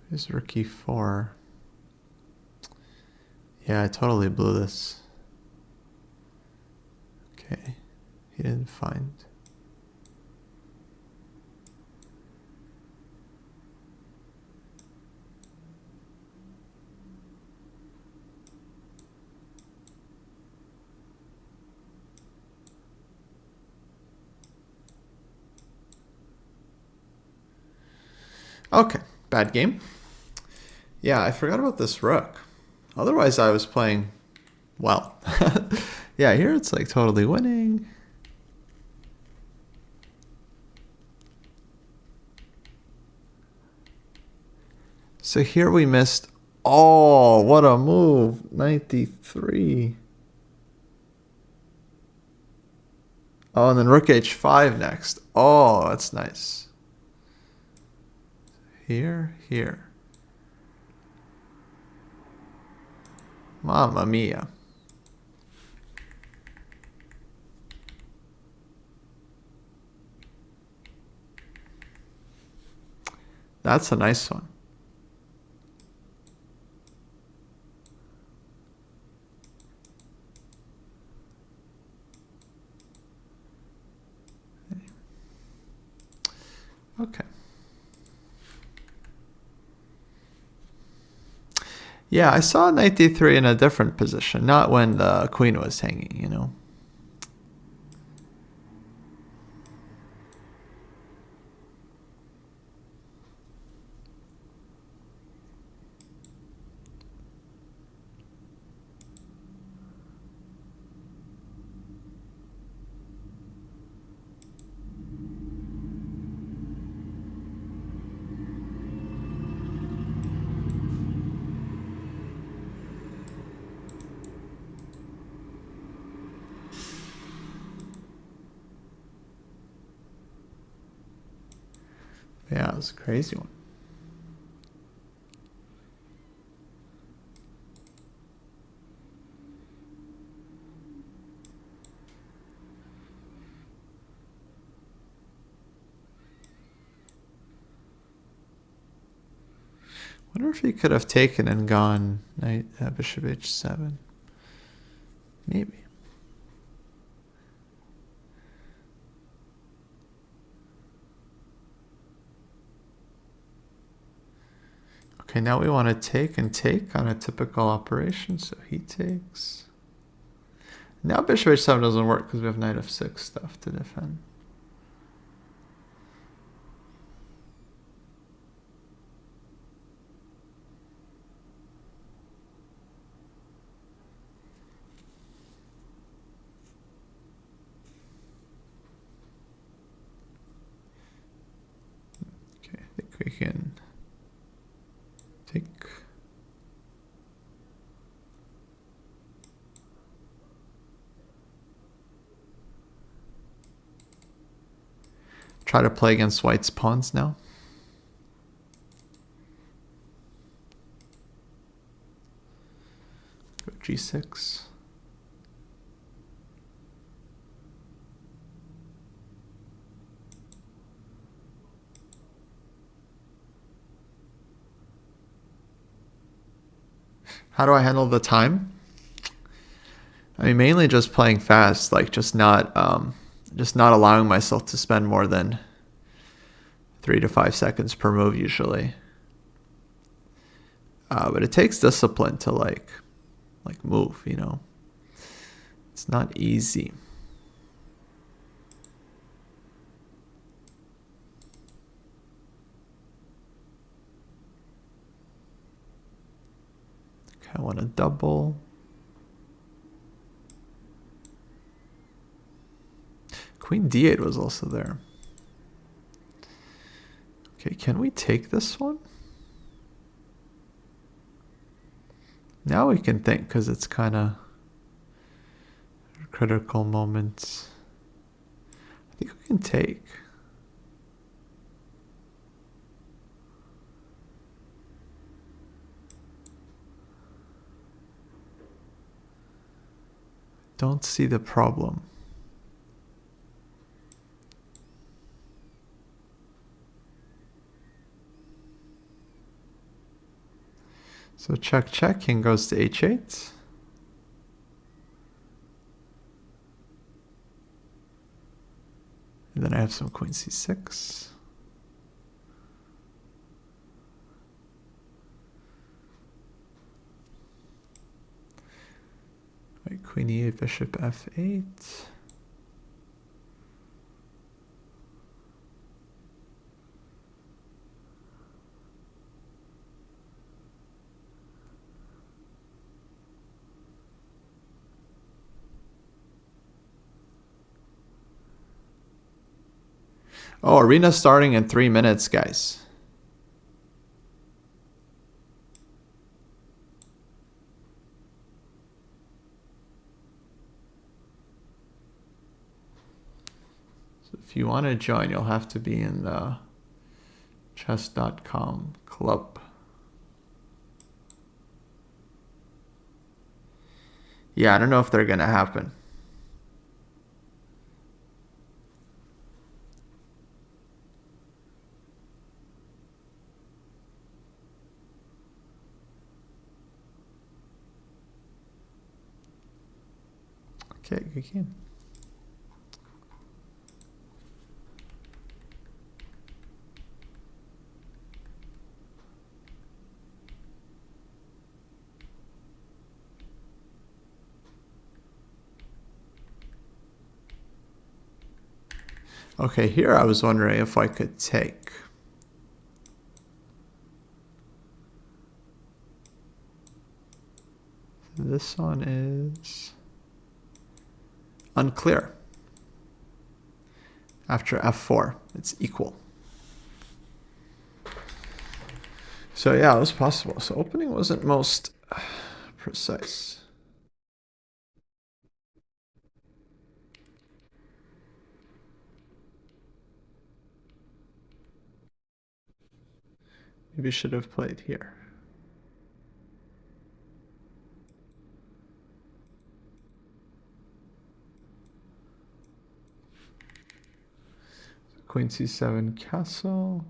Here's rook e4. Yeah, I totally blew this. Okay, he didn't find. Okay, bad game. Yeah, I forgot about this rook. Otherwise, I was playing well. Yeah, here it's like totally winning. So here we missed. Oh, what a move. 93. Oh, and then rook h5 next. Oh, that's nice. Here. Mamma mia. That's a nice one. Okay. Yeah, I saw knight d3 in a different position, not when the queen was hanging, you know. Yeah, it was a crazy one. Wonder if he could have taken and gone knight bishop h7. Maybe. Okay, now we want to take and take on a typical operation, so he takes. Now bishop h7 doesn't work because we have knight f6 stuff to defend. Okay, I think we can take. Try to play against white's pawns now. Go g6. How do I handle the time? I mean, mainly just playing fast, like just not allowing myself to spend more than 3 to 5 seconds per move usually. But it takes discipline to like move, you know. It's not easy. Okay, I want to double. Queen d8 was also there. Okay, can we take this one? Now we can think because it's kind of critical moments. I think we can take. Don't see the problem. So check, king goes to h8. And then I have some queen c6. Wait, queen e8, bishop f8. Oh, arena starting in 3 minutes, guys. If you want to join, you'll have to be in the chess.com club. Yeah, I don't know if they're going to happen. Okay, good game. Okay, here I was wondering if I could take. This one is unclear. After f4, it's equal. So yeah, it was possible. So opening wasn't most precise. Maybe should have played here. Queen c7 castle.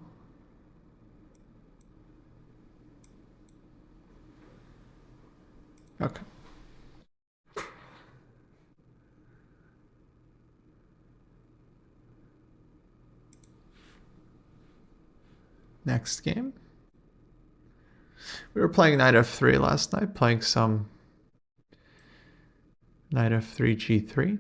Okay. Next game. We were playing knight f3 last night, playing some knight f3 g3.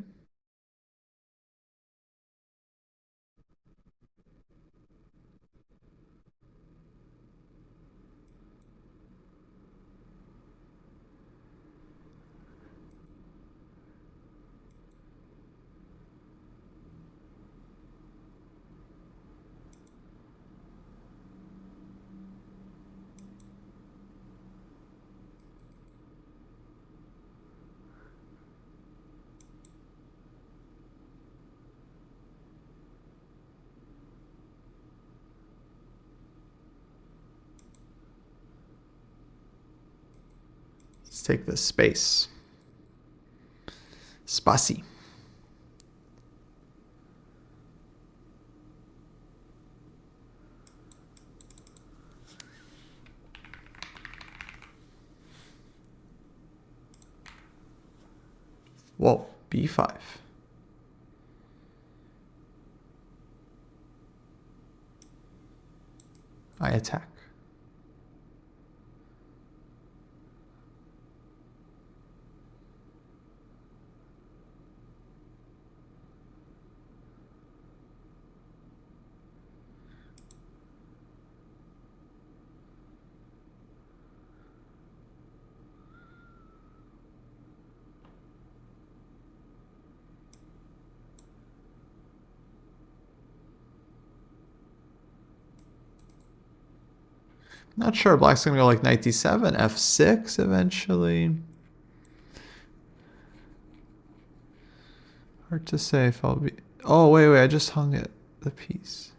Let's take the space. Spasi. Whoa, b5. I attack. Not sure. Black's going to go like knight d7, f6 eventually. Hard to say if I'll be... Oh, wait. I just hung it. The piece.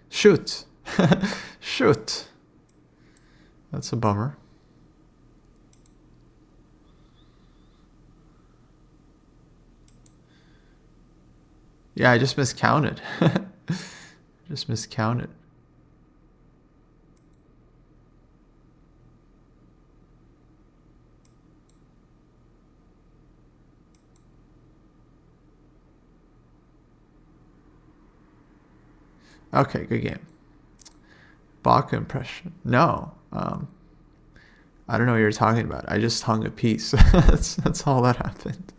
Shoot. Shoot. That's a bummer. Yeah, I just miscounted. Just miscounted. Okay, good game. Bach impression. No. I don't know what you're talking about. I just hung a piece. That's all that happened.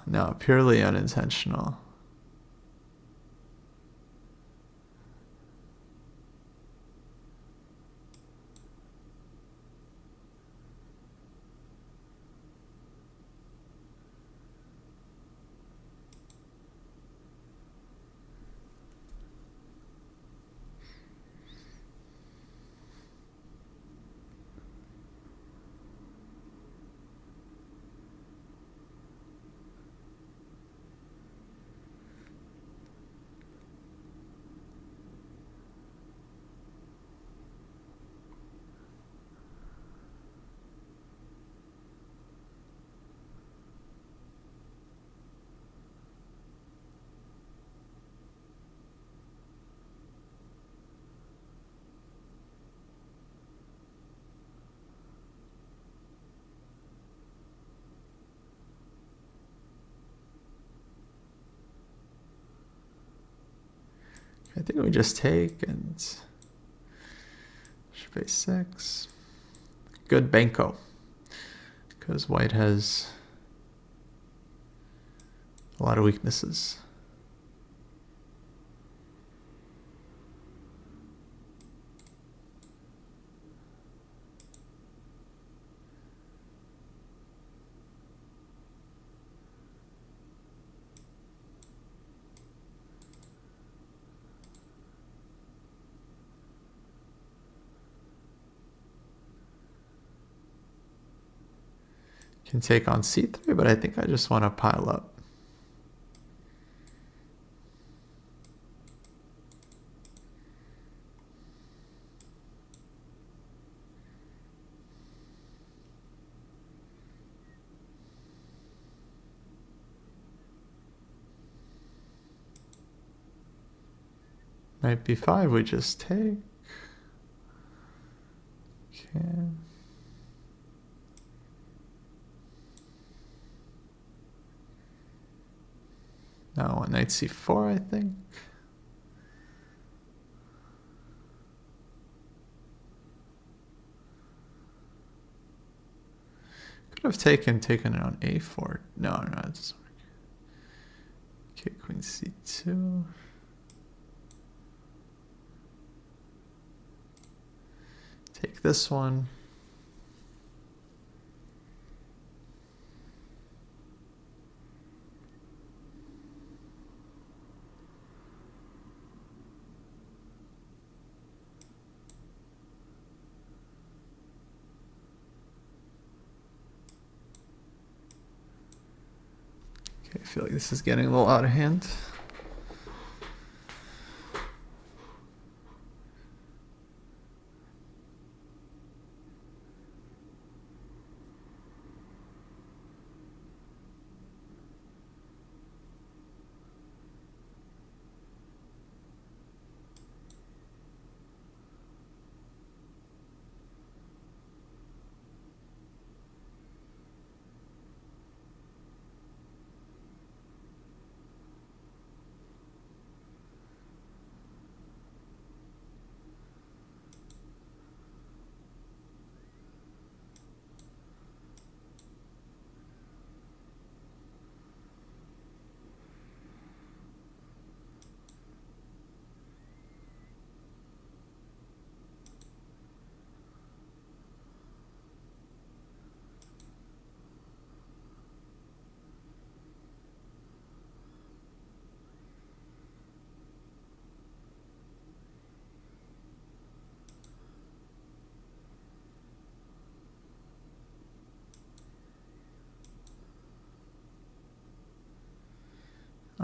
No, purely unintentional. think we just take and bishop a6. Good banko, because white has a lot of weaknesses. Can take on c3, but I think I just want to pile up. Knight b5, we just take. Okay. Now knight c4, I think. Could have taken it on a4. No, it doesn't work. Okay, queen c2. Take this one. Okay, I feel like this is getting a little out of hand.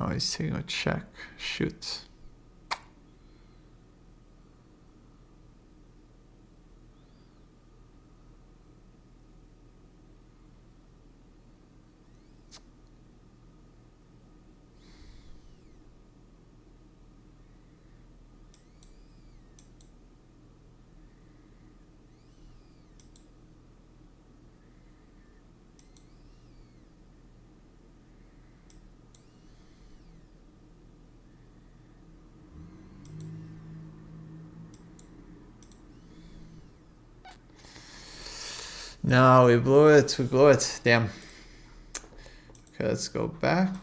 Oh, he's taking a check. Shoot. No, we blew it. We blew it. Damn. Okay, let's go back.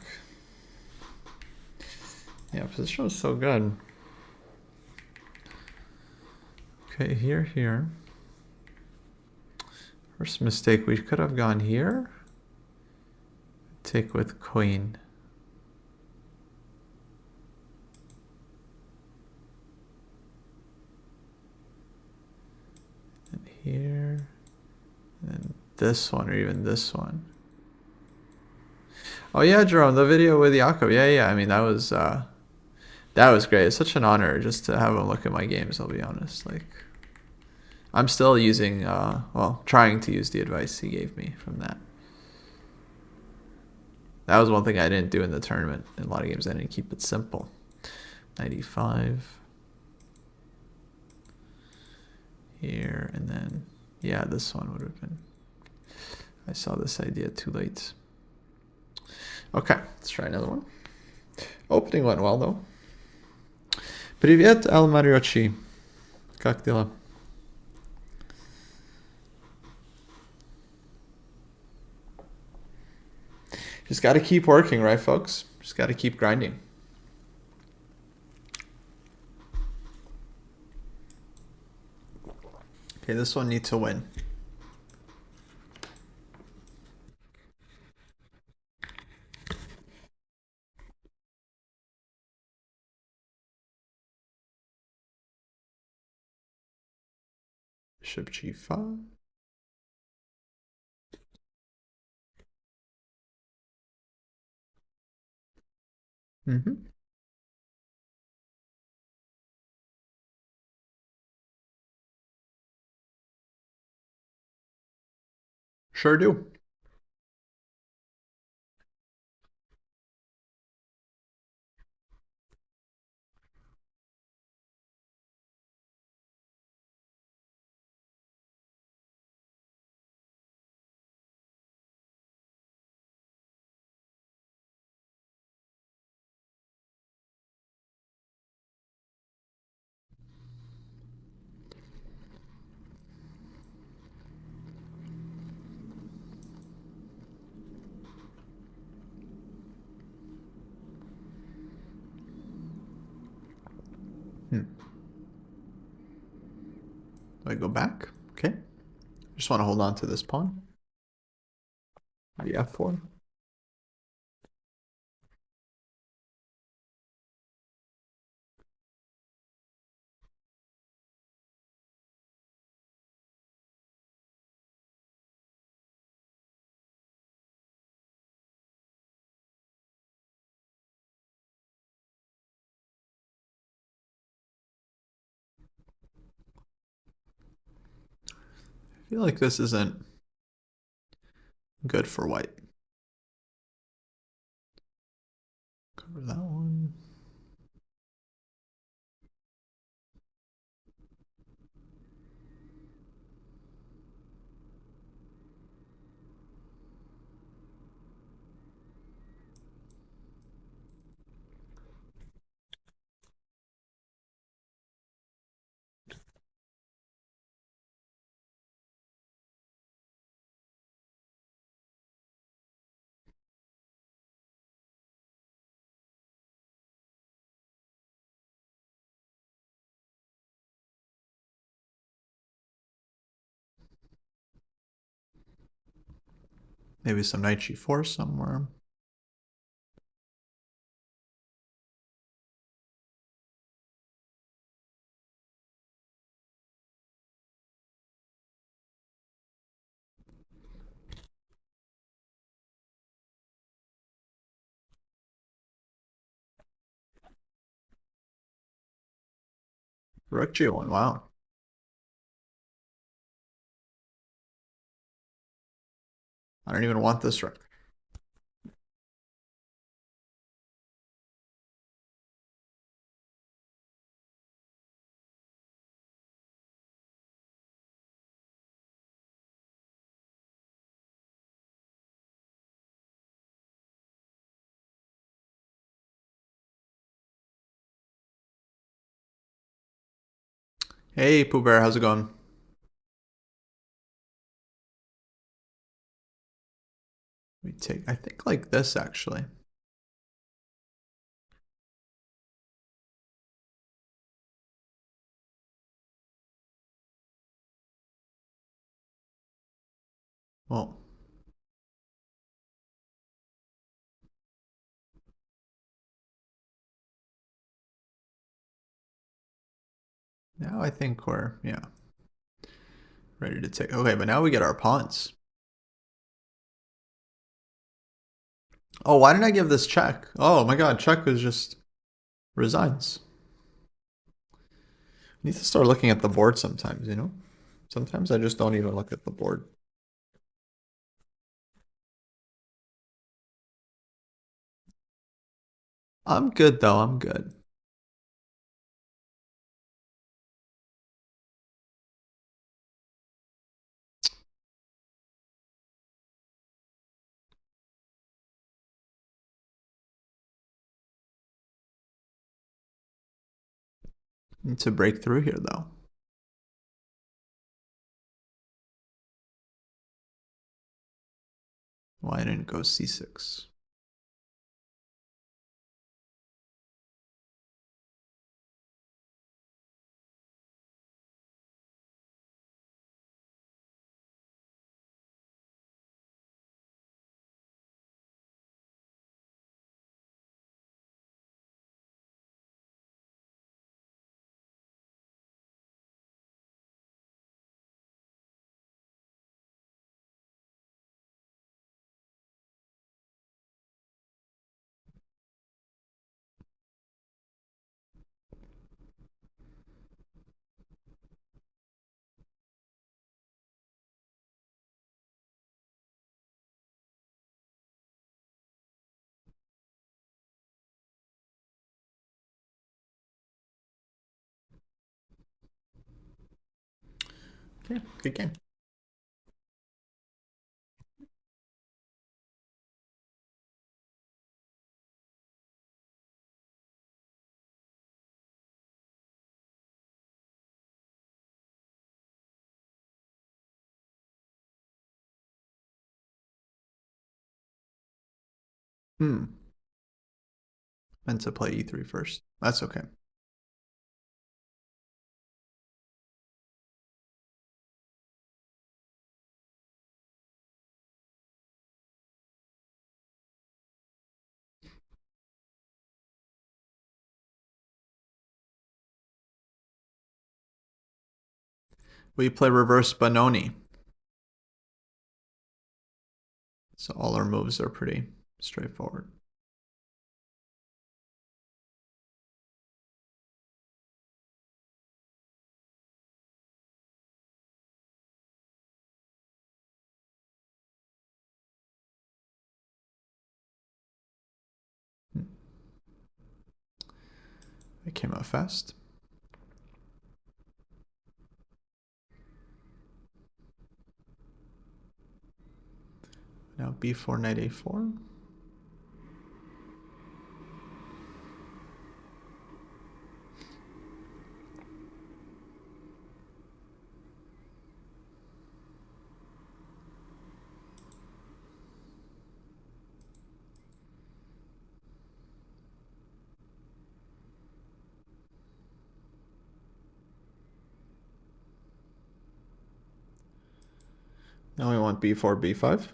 Yeah, position was so good. Okay, here. First mistake, we could have gone here. Take with queen. And here. And this one, or even this one. Oh yeah, Jerome, the video with Jakob. Yeah. I mean, that was great. It's such an honor just to have him look at my games. I'll be honest. Like, I'm still using, well, trying to use the advice he gave me from that. That was one thing I didn't do in the tournament. In a lot of games, I didn't keep it simple. 95. Here, and then, yeah, this one would have been. I saw this idea too late. Okay, let's try another one. Opening went well, though. Привет, Ал Мариочи. Как дела? Just gotta keep working, right, folks? Just gotta keep grinding. Okay, this one needs to win. Bishop g5. Mm-hmm. Sure do. Do I go back? Okay. Just want to hold on to this pawn. Maybe f4. I feel like this isn't good for white. Cover that one. Maybe some knight g4 somewhere. Rook g1, wow. I don't even want this rook. Hey, Pooh Bear, how's it going? We take, I think like this actually. Well, now I think we're, yeah, ready to take. Okay, but now we get our pawns. Oh, why didn't I give this check? Oh my god, check is just resigns. I need to start looking at the board sometimes, you know? Sometimes I just don't even look at the board. I'm good though, I'm good. Need to break through here, though. Why didn't go c6? Okay, good game. Meant to play e3 first. That's okay. We play reverse Benoni. So all our moves are pretty straightforward. It came out fast. Now b4, knight a4. Now we want b4, b5.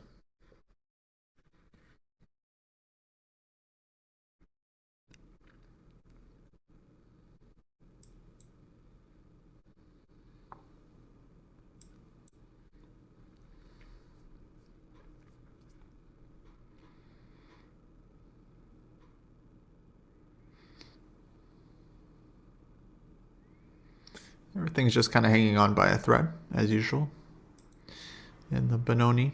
Everything's just kind of hanging on by a thread, as usual, in the Benoni.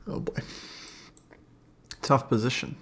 Oh boy. Tough position.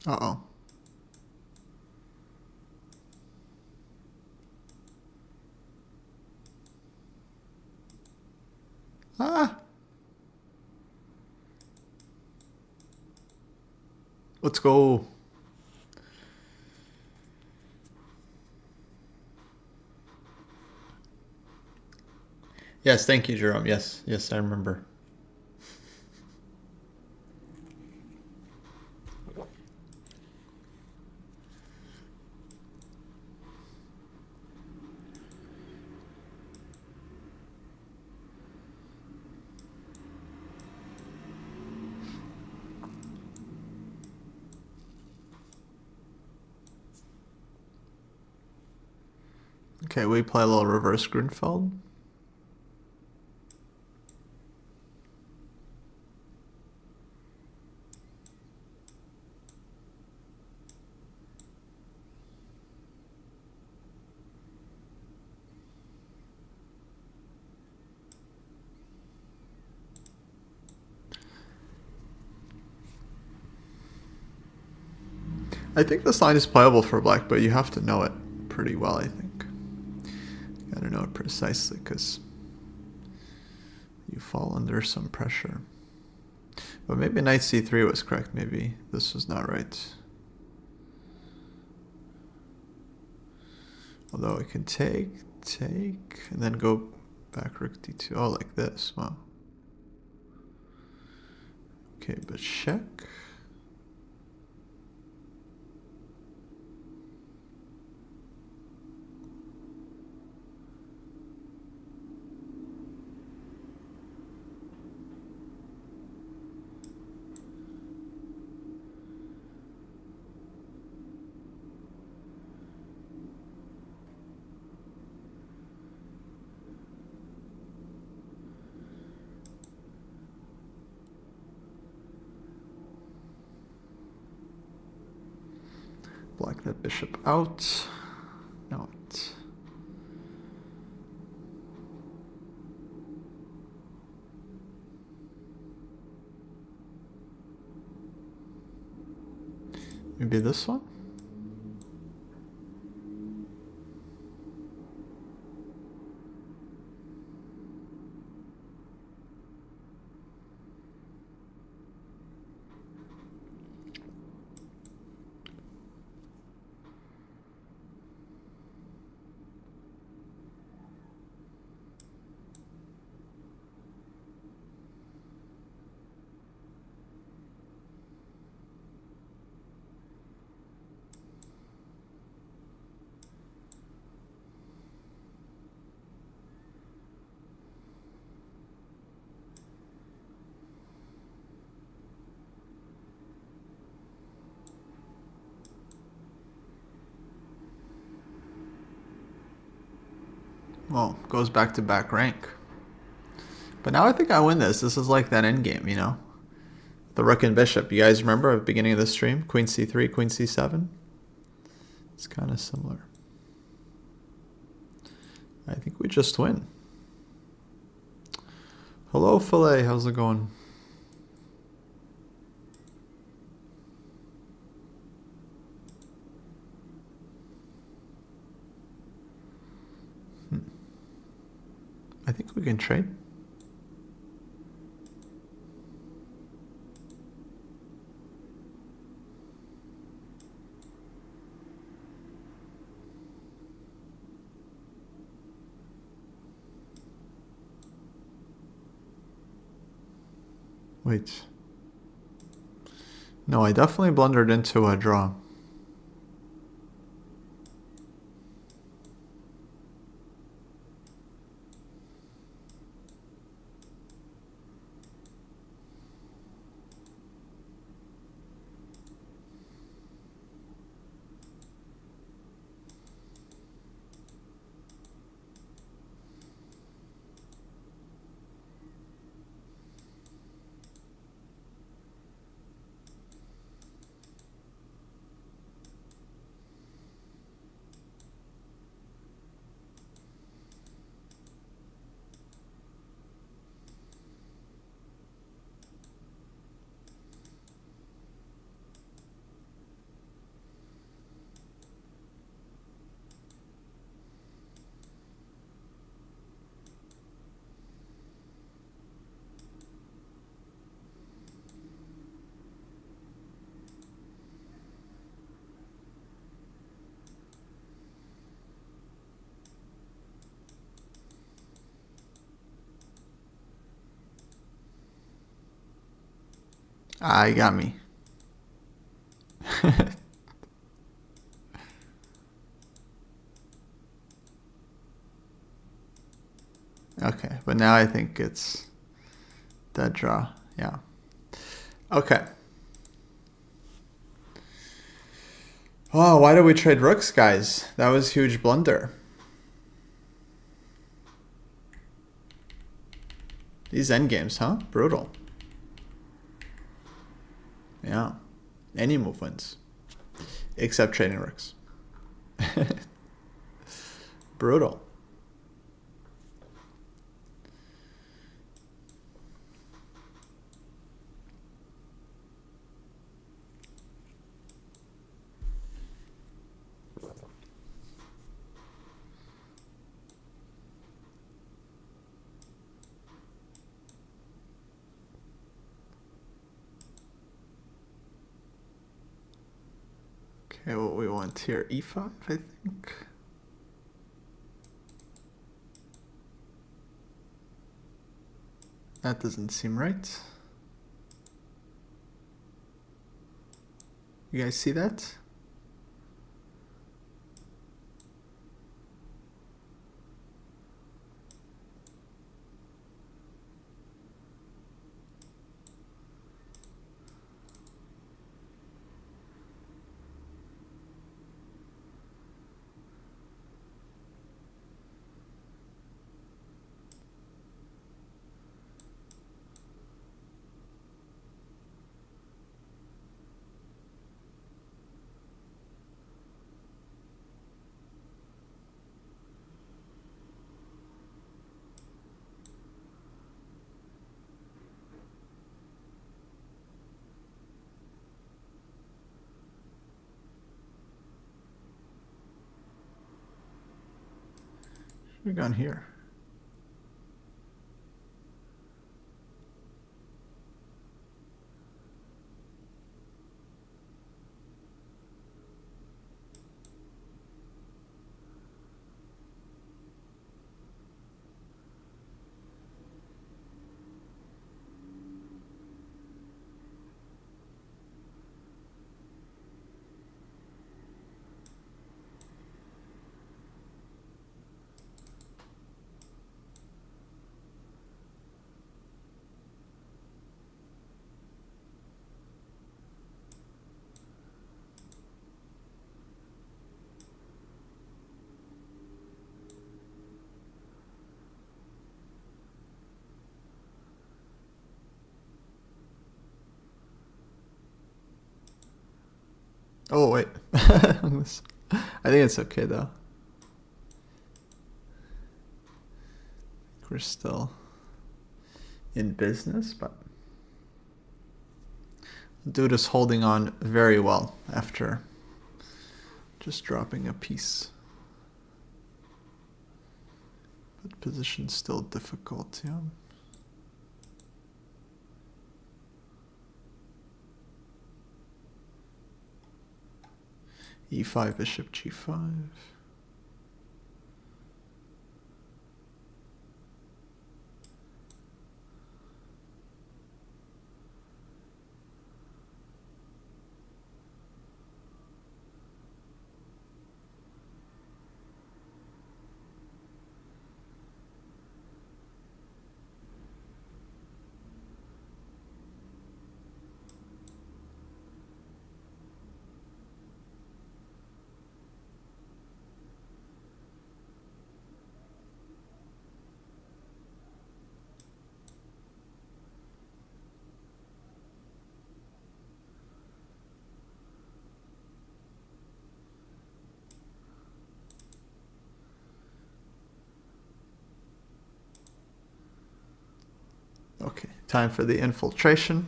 Uh-oh. Ah! Let's go. Yes, thank you, Jerome. Yes, yes, I remember. Okay, we play a little reverse Grunfeld. I think this line is playable for black, but you have to know it pretty well, I think. You gotta know it precisely, because you fall under some pressure. But maybe knight c3 was correct. Maybe this was not right. Although it can take, and then go back rook d2. Oh, like this. Wow. Okay, but check. Black that bishop out. No. Maybe this one? Well, goes back to back rank. But now I think I win this. This is like that endgame, you know? The rook and bishop. You guys remember at the beginning of the stream? Queen c3, queen c7? It's kind of similar. I think we just win. Hello, Filet. How's it going? I think we can trade. Wait. No, I definitely blundered into a draw. Ah, you got me. Okay, but now I think it's dead draw. Yeah. Okay. Oh, why did we trade rooks, guys? That was a huge blunder. These endgames, huh? Brutal. Yeah. Any move wins. Except trading rooks. Brutal. Okay, what we want here, e5, I think. That doesn't seem right. You guys see that? We're gone here. Oh, wait. I think it's okay, though. We're still in business, but dude is holding on very well after just dropping a piece. But position's still difficult, yeah. e5, bishop g5. Okay, time for the infiltration.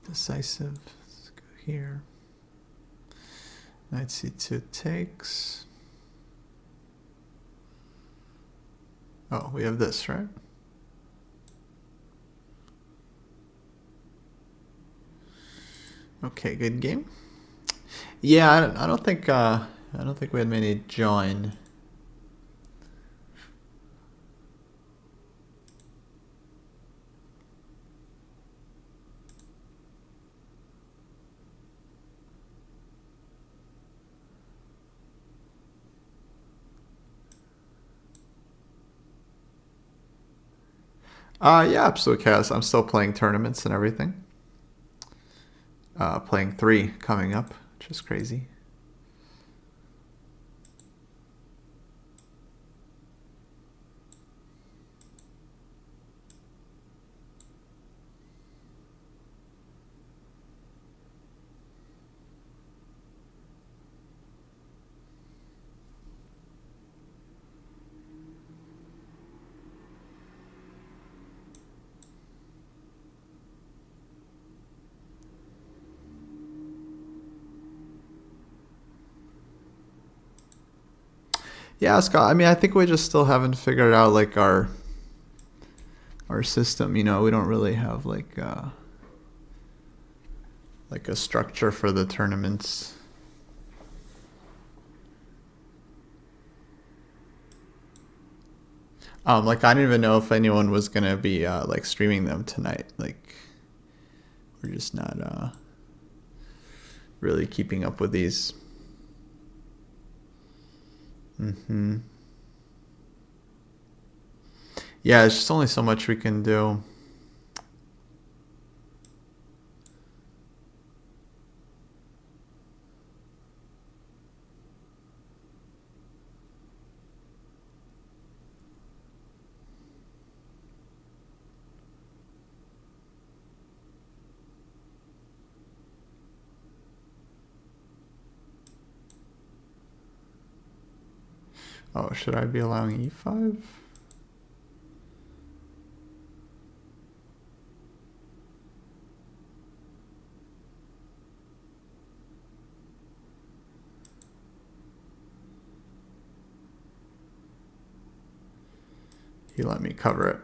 Decisive. Let's go here. Knight c2 takes. Oh, we have this, right? Okay, good game. Yeah, I don't think we had many join. Yeah, absolutely, Chaos. I'm still playing tournaments and everything. Playing 3 coming up, which is crazy. Yeah, Scott. I mean, I think we just still haven't figured out like our system. You know, we don't really have like a structure for the tournaments. Like I don't even know if anyone was gonna be like streaming them tonight. Like we're just not really keeping up with these. Yeah, it's just only so much we can do. Oh, should I be allowing e5? He let me cover it.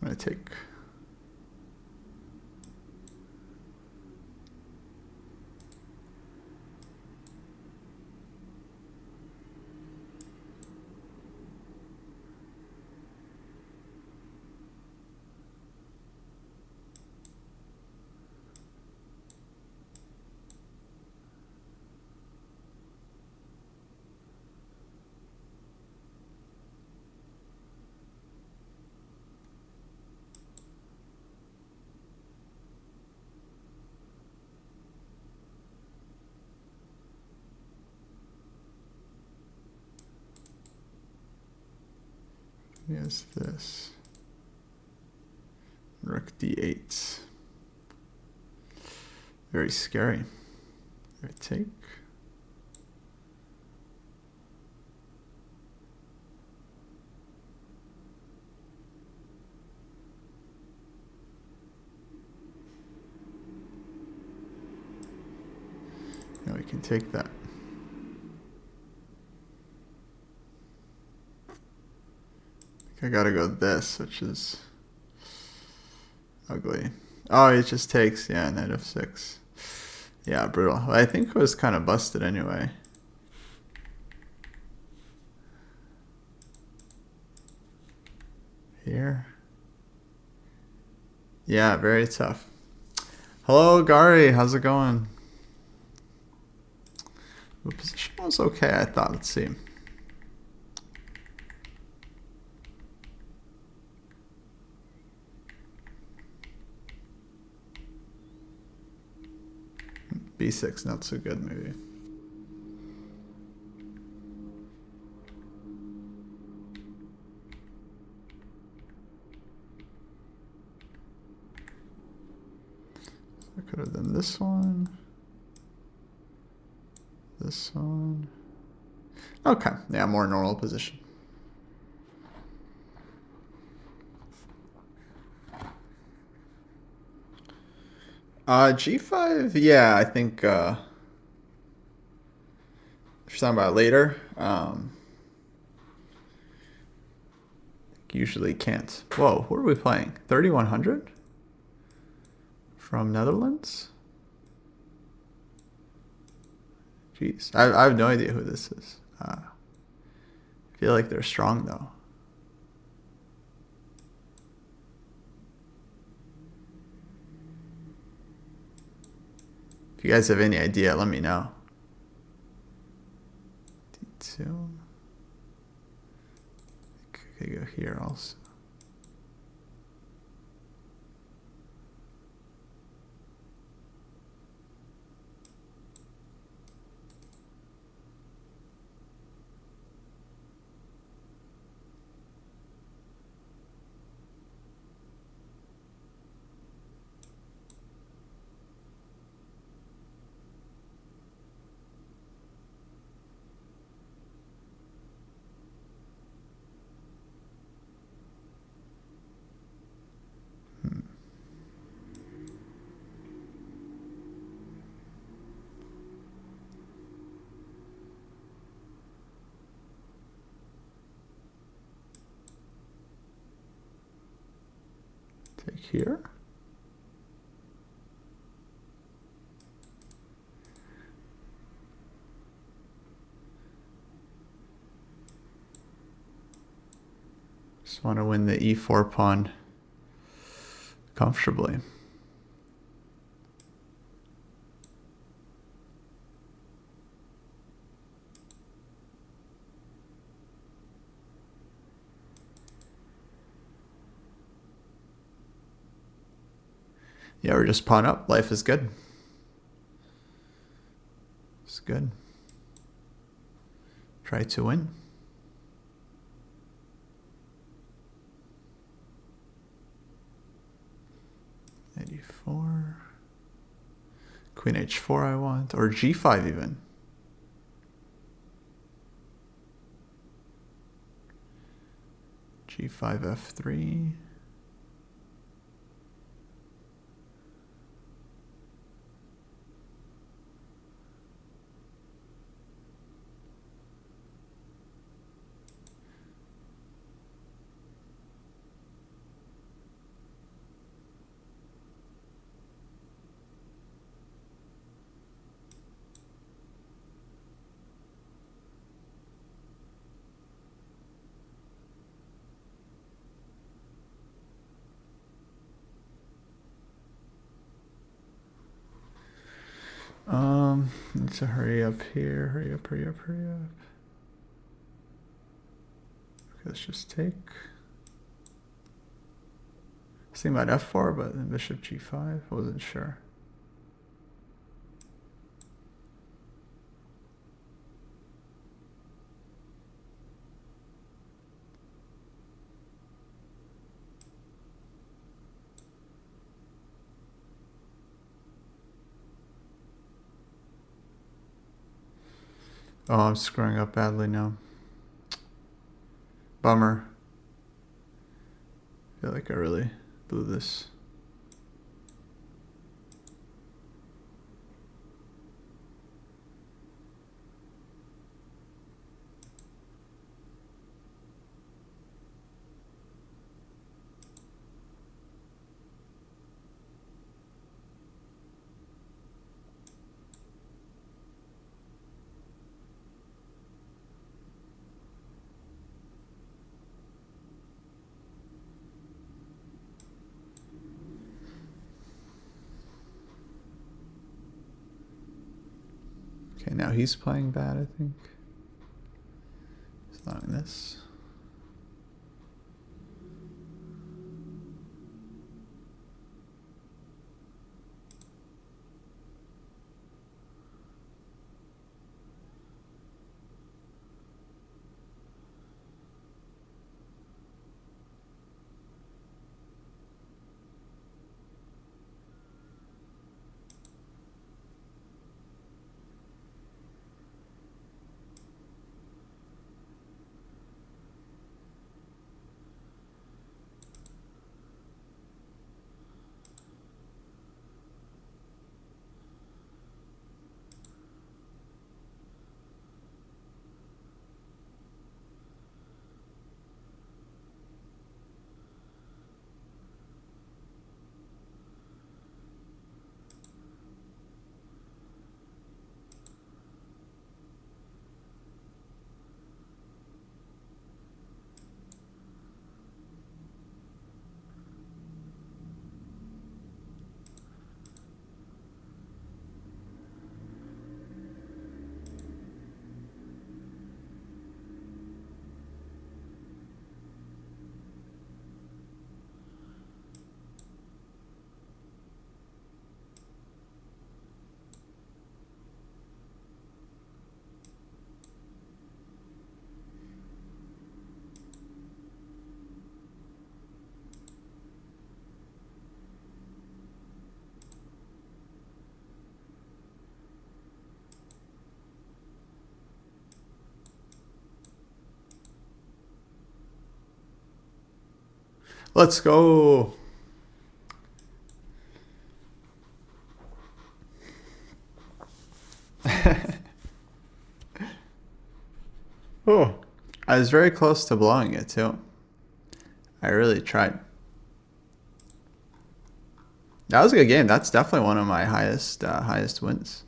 I'm gonna take. Yes, this. Rook d8. Very scary. I take. Now we can take that. I gotta go this, which is ugly. Oh, it just takes, yeah, knight f6. Yeah, brutal. I think it was kind of busted anyway. Here. Yeah, very tough. Hello, Gary. How's it going? What position was okay, I thought. Let's see. B6, not so good, maybe. I could have done this one. This one. Okay, yeah, more normal position. G5, yeah, I think if you're talking about later, usually can't. Whoa, who are we playing? 3100 from Netherlands? Jeez, I have no idea who this is. I feel like they're strong though. If you guys have any idea, let me know. D2. Could go here also. Take here. Just want to win the e4 pawn comfortably. Yeah, we're just pawn up. Life is good. It's good. Try to win. Queen h4 I want, or g5 even. G5 f3. Need to hurry up here. Hurry up, hurry up, hurry up. Okay, let's just take. I was thinking about f4, but then bishop g5. I wasn't sure. Oh, I'm screwing up badly now. Bummer. I feel like I really blew this. now he's playing bad, I think. He's allowing this. Let's go. Oh, I was very close to blowing it too. I really tried. That was a good game. That's definitely one of my highest wins.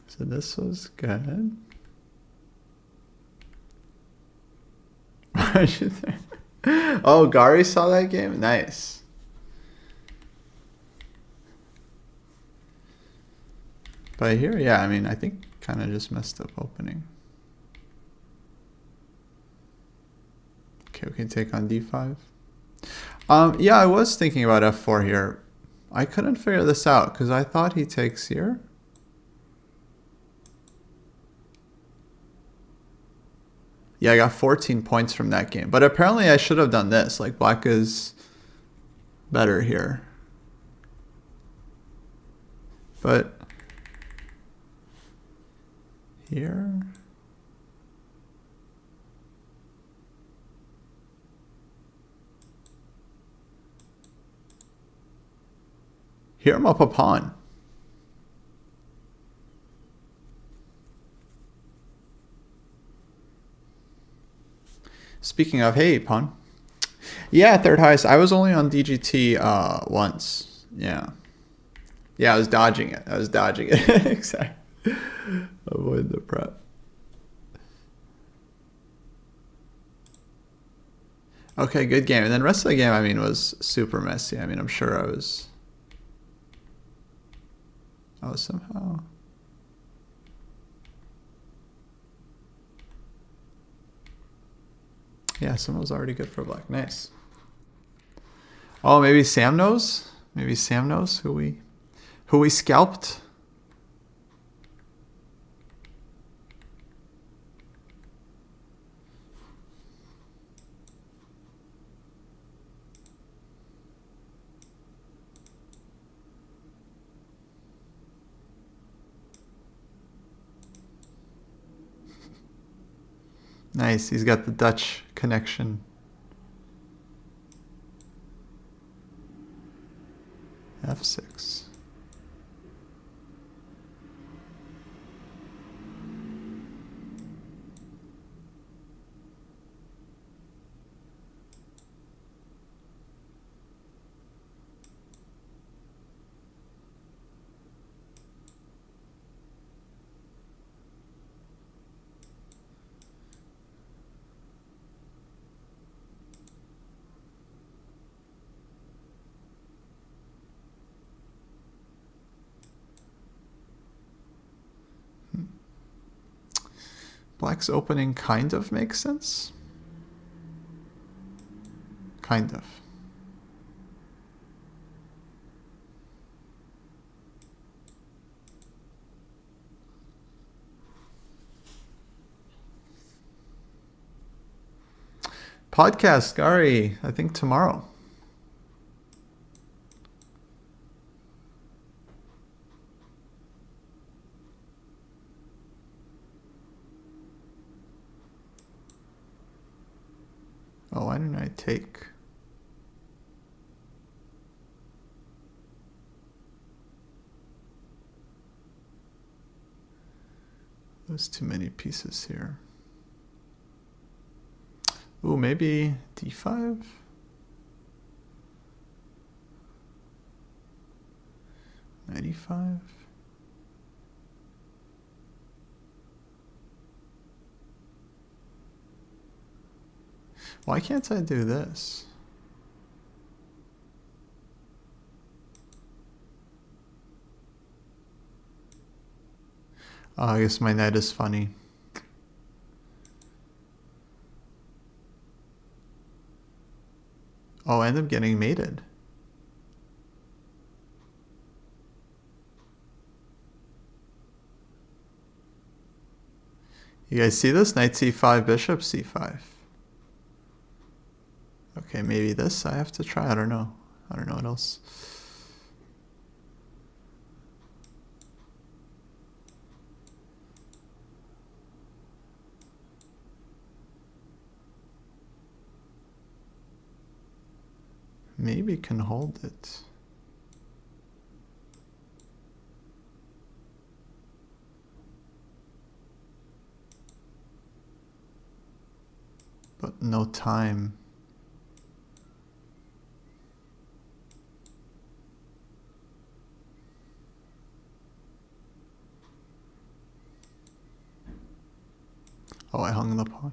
So this was good. Oh, Gary saw that game? Nice. But here, yeah, I mean, I think kind of just messed up opening. Okay, we can take on d5. Yeah, I was thinking about f4 here. I couldn't figure this out because I thought he takes here. Yeah, I got 14 points from that game. But apparently I should have done this. Like, black is better here. But here... Here I'm up a pawn. Speaking of, hey, pawn. Yeah, third highest. I was only on DGT once. Yeah. Yeah, I was dodging it. Exactly. Avoid the prep. Okay, good game. And then rest of the game, I mean, was super messy. I mean, I'm sure I was somehow... Yeah, someone was already good for black. Nice. Oh, maybe Sam knows? Maybe Sam knows who we scalped? Nice, he's got the Dutch connection. F6. Black's opening kind of makes sense. Kind of. Podcast, Gary, I think tomorrow. Oh, why didn't I take? There's too many pieces here. Ooh, maybe d5? Knight e5? Why can't I do this? Oh, I guess my knight is funny. Oh, I end up getting mated. You guys see this? Knight c5, bishop c5. Okay, maybe this I have to try. I don't know. I don't know what else. Maybe can hold it. But no time. Oh, I hung the pawn.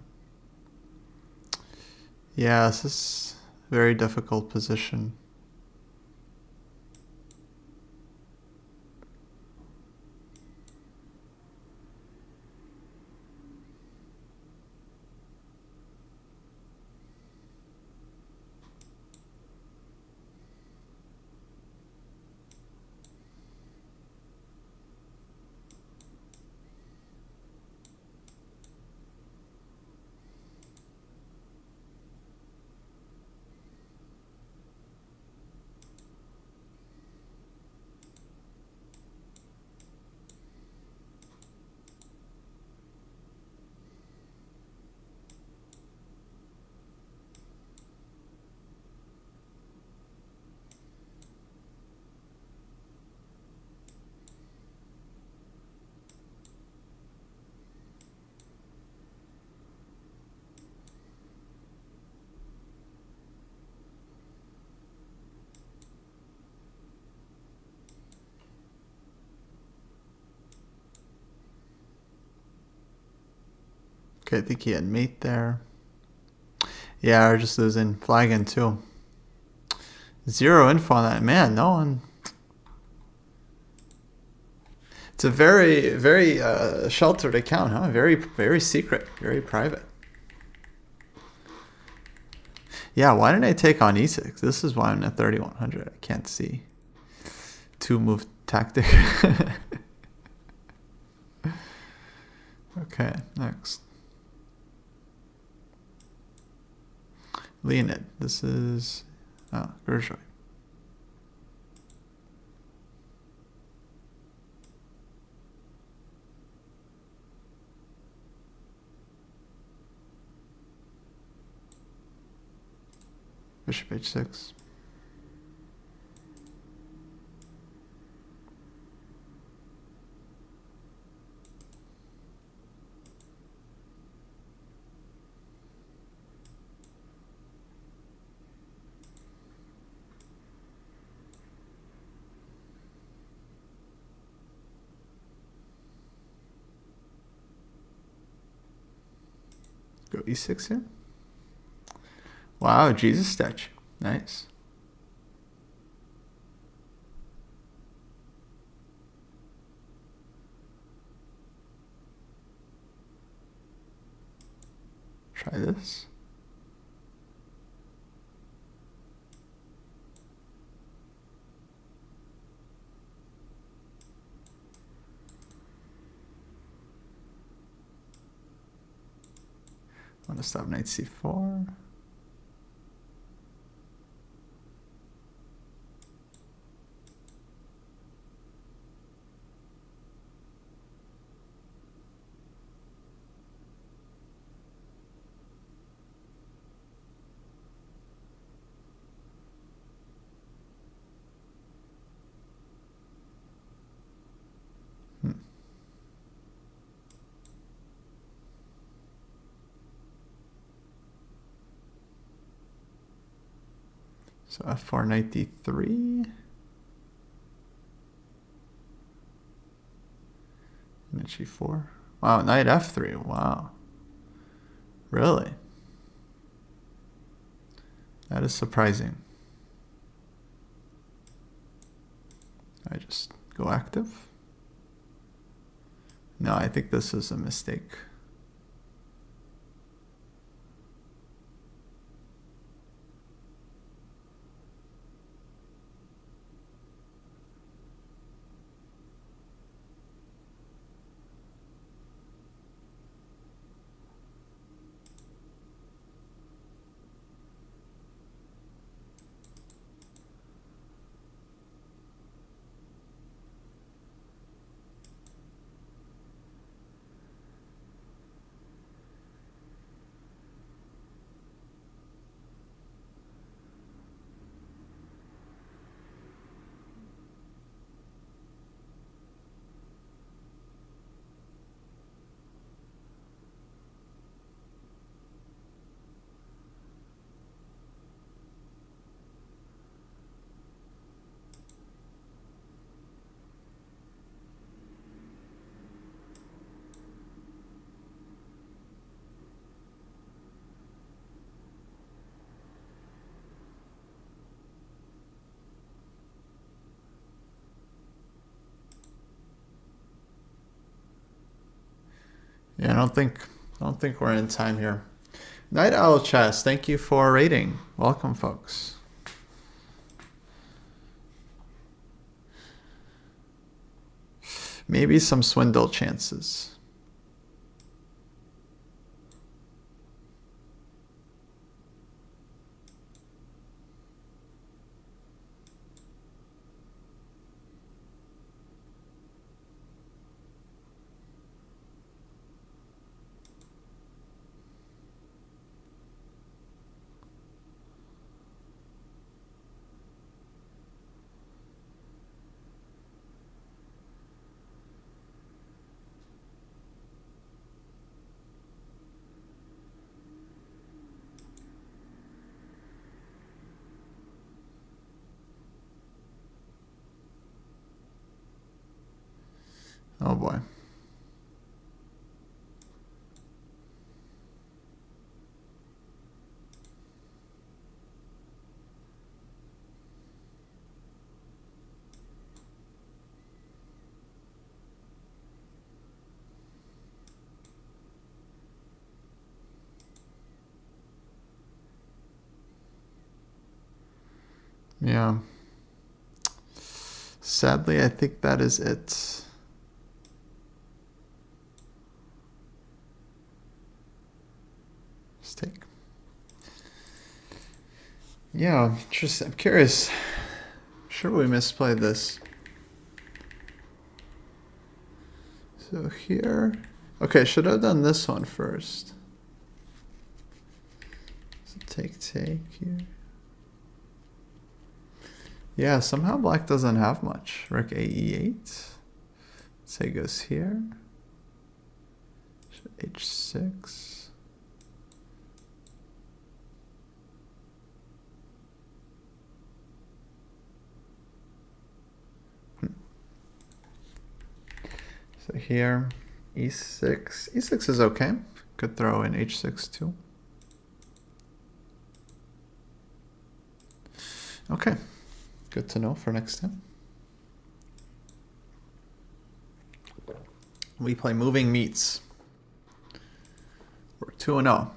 Yeah, this is a very difficult position. Okay, I think he had mate there. Yeah, we're just losing. Flagging too. Zero info on that. Man, no one. It's a very, very sheltered account, huh? Very, very secret, very private. Yeah, why didn't I take on e6? This is why I'm at 3100. I can't see. Two move tactic. Okay, next. Leonid. This is Gershoi. Bishop h6. Go e6 here. Wow, Jesus statue. Nice. Try this. I'm gonna stop knight c4. So f4, knight d3. Knight g4. Wow, knight f3. Wow. Really? That is surprising. I just go active. No, I think this is a mistake. Yeah, I don't think we're in time here. Night Owl Chess, thank you for rating. Welcome, folks. Maybe some swindle chances. Oh boy. Yeah. Sadly, I think that is it. Mistake. Yeah, I'm curious. Sure, we misplayed this. So here, okay, should have done this one first. So take here. Yeah, somehow black doesn't have much. Rook AE8. Say goes here. H6. So here, E6. E6 is okay. Could throw in H6 too. Okay. Good to know for next time. We play moving meats. We're 2-0.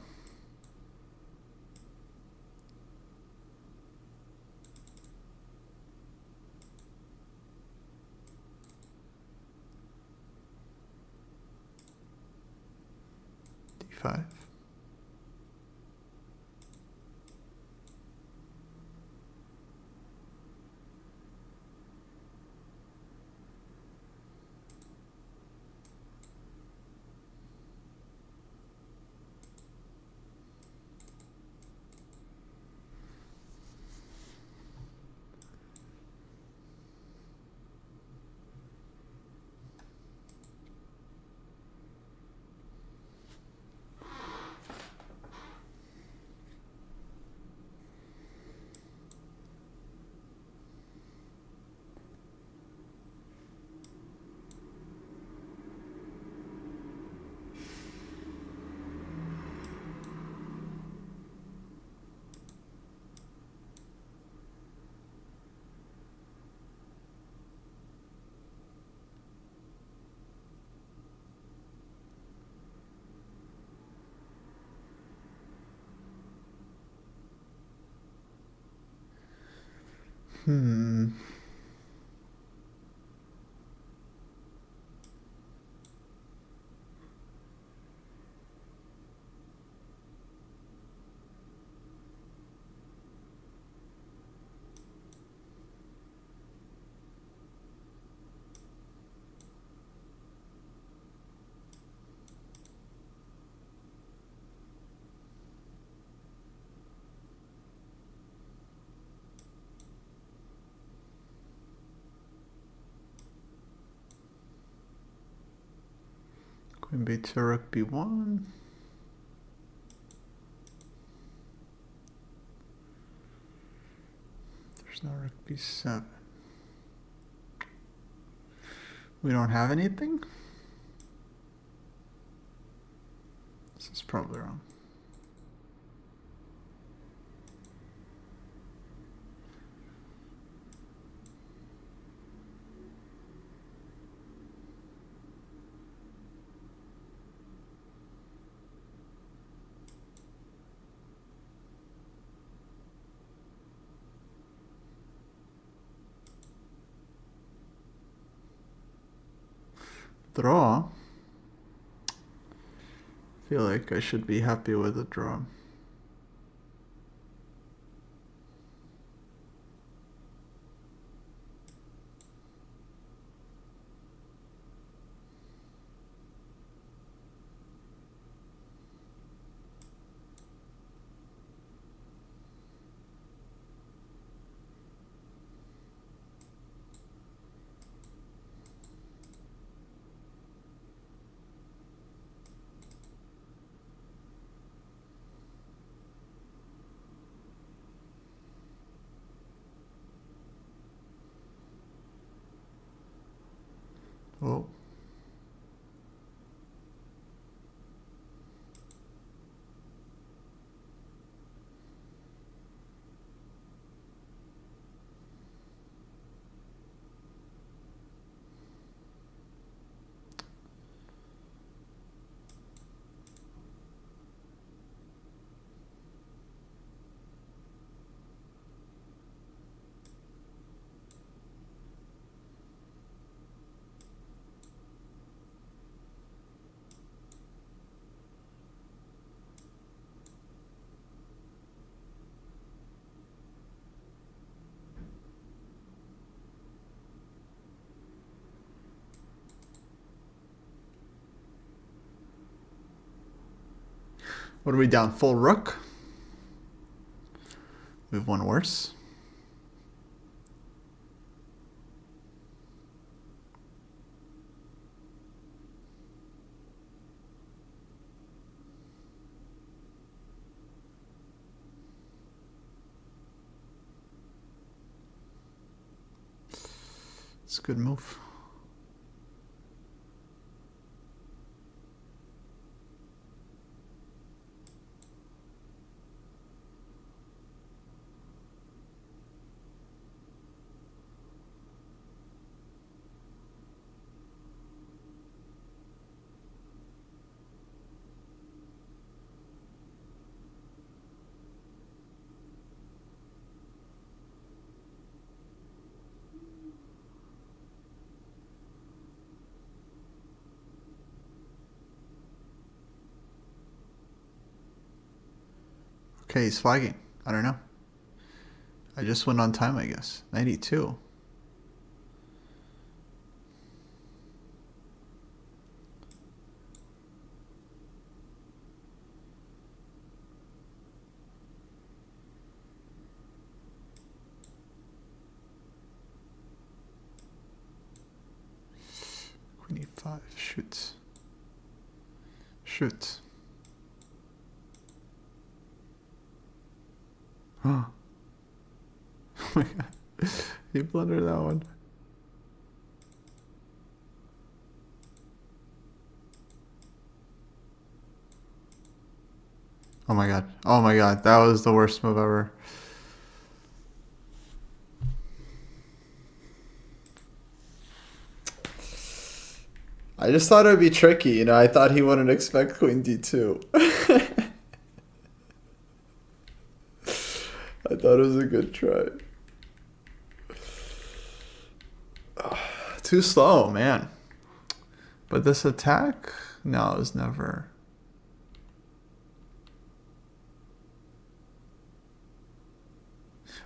b5. Hmm. Queen b2, rook b1. There's no rook b7. We don't have anything? This is probably wrong. Draw. I feel like I should be happy with a draw. Oh. What are we down? Full rook? We have one worse. It's a good move. Okay, he's flagging. I don't know. I just went on time, I guess. 92. Queen e5. Shoot. Shoot. Oh my god. He blundered that one. Oh my god. Oh my god. That was the worst move ever. I just thought it would be tricky, you know. I thought he wouldn't expect Queen D2. I thought it was a good try. Too slow, man. But this attack? No, it was never.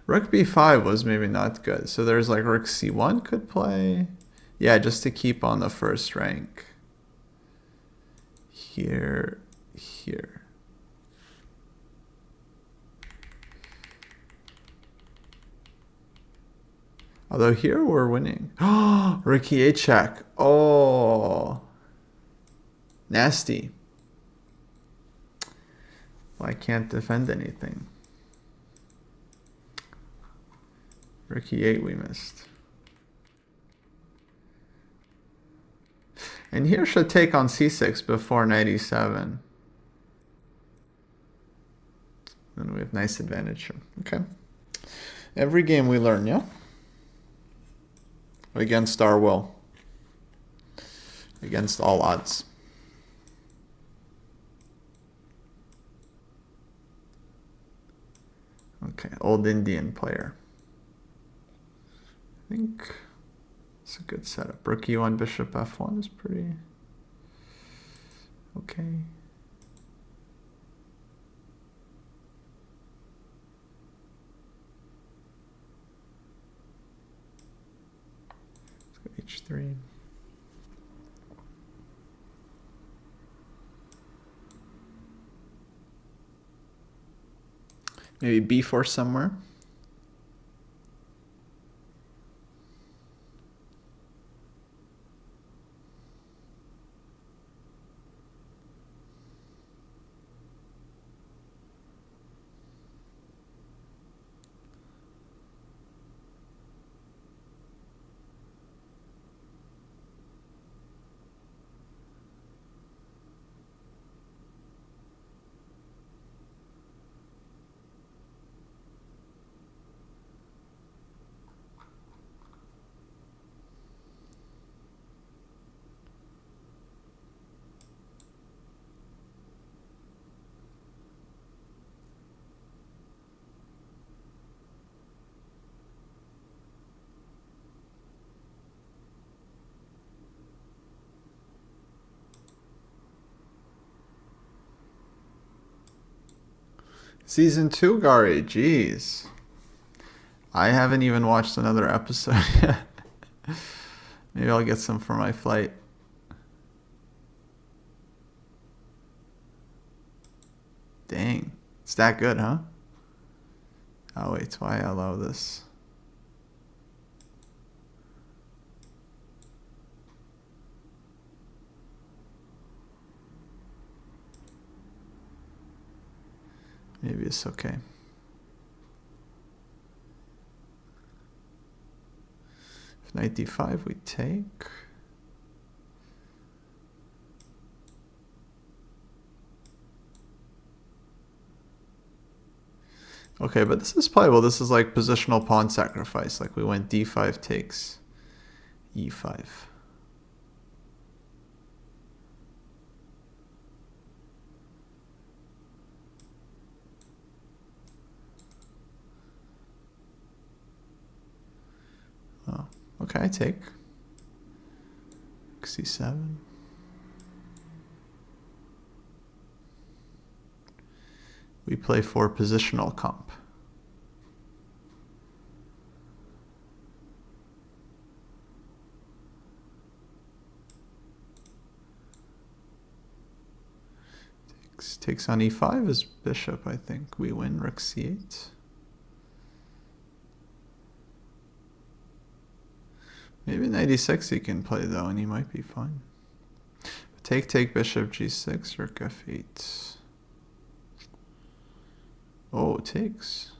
Rook b5 was maybe not good. So there's like Rook c1 could play. Yeah, just to keep on the first rank. Here, here. Although here we're winning. Oh, Rook e8 check. Oh, nasty. Well, I can't defend anything. Rook e8 we missed. And here should take on c6 before knight e7. Then we have nice advantage here. Okay. Every game we learn, yeah? Against our will. Against all odds. Okay, old Indian player. I think it's a good setup. Rook e1, bishop f1 is pretty okay. Let's go h3. Maybe b4 somewhere. Season 2, Gary. Jeez. I haven't even watched another episode yet. Maybe I'll get some for my flight. Dang. It's that good, huh? Oh, wait. Why I allow this? Maybe it's okay. If knight d5, we take. Okay, but this is playable. This is like positional pawn sacrifice. Like we went d5 takes e5. Oh, okay, I take. c7. We play for positional comp. Takes on e5 is bishop, I think. We win rook c8. Maybe knight e6 he can play though, and he might be fine. Take bishop g6, rook f8. Oh, it takes.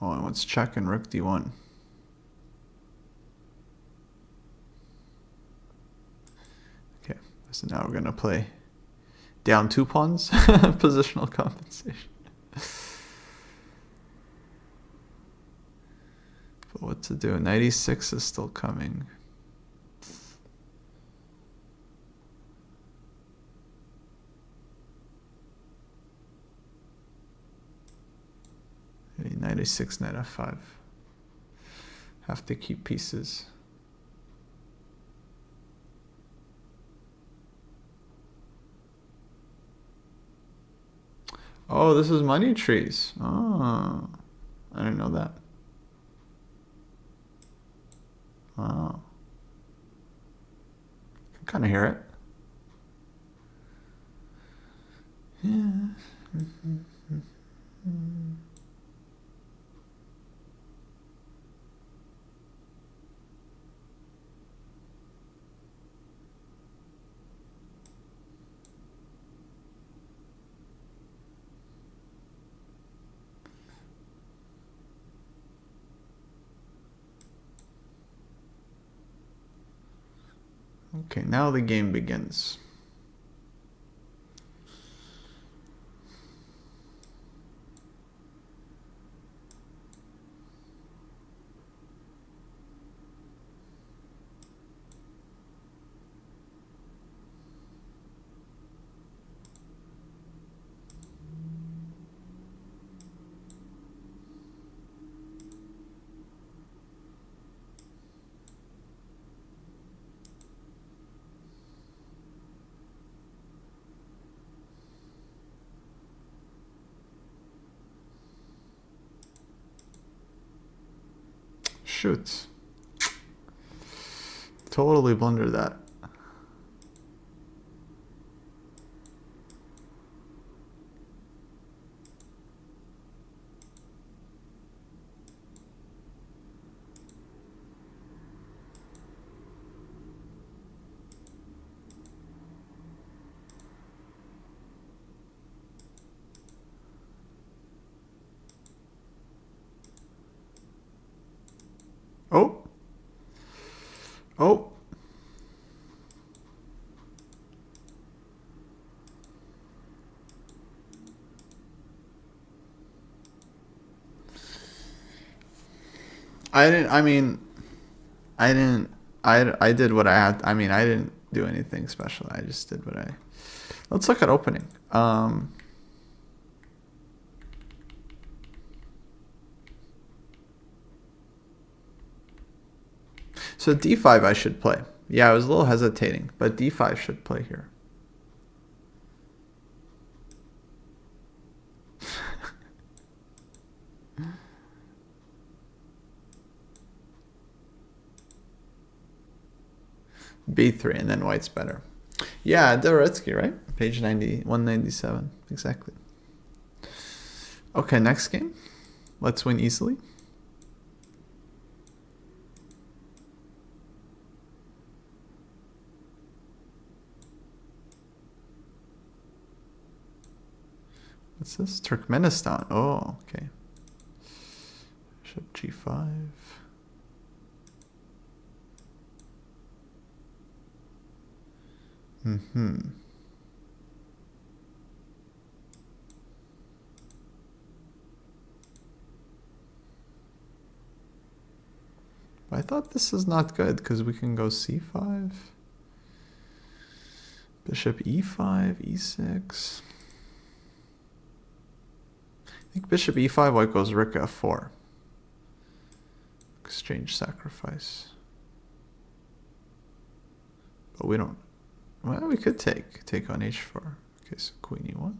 Oh, and let's check and rook d1. Okay, so now we're gonna play down 2 pawns, positional compensation. But what to do? Knight e6 is still coming. Knight a6, knight f5. Have to keep pieces. Oh, this is money trees. Oh, I didn't know that. Oh, I can kind of hear it. Yeah. Okay, now the game begins. Shoot. Totally blundered that. Oh. Oh. I did what I had. I mean, I didn't do anything special. I just did what I... Let's look at opening. So d5 I should play. Yeah, I was a little hesitating, but d5 should play here. b3, and then white's better. Yeah, Doretsky, right? Page 197, exactly. Okay, next game. Let's win easily. What's this? Turkmenistan. Oh, okay. Bishop g5. I thought this is not good because we can go c5. Bishop e5, e6. I think bishop e5, white goes rook f4. Exchange sacrifice. But we don't... Well, we could take on h4. Okay, so queen e1.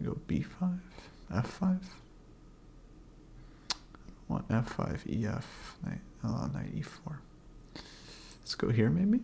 Go b5, f5. I want f5, ef, knight e4. Let's go here maybe.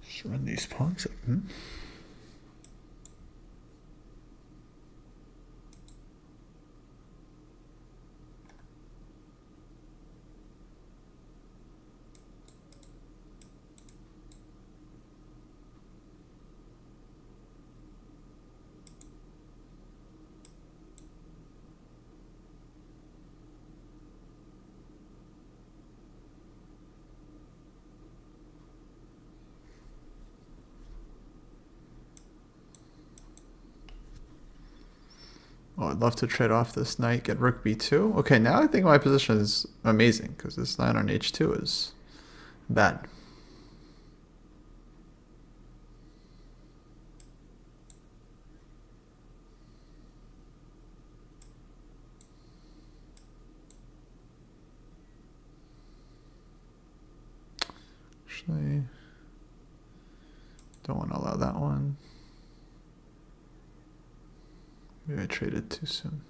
Just run these pawns up. Oh, I'd love to trade off this knight, get rook b2. Okay, now I think my position is amazing because this knight on h2 is bad. Actually, don't want to allow that one. Maybe I traded too soon.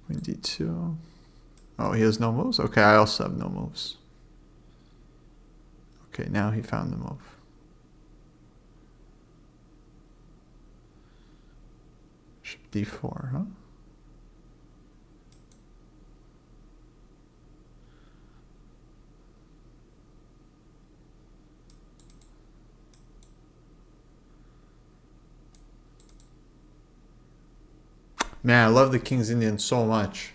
Queen d2. Oh, he has no moves? Okay, I also have no moves. Okay, now he found the move. Bishop d4, huh? Man, I love the King's Indian so much.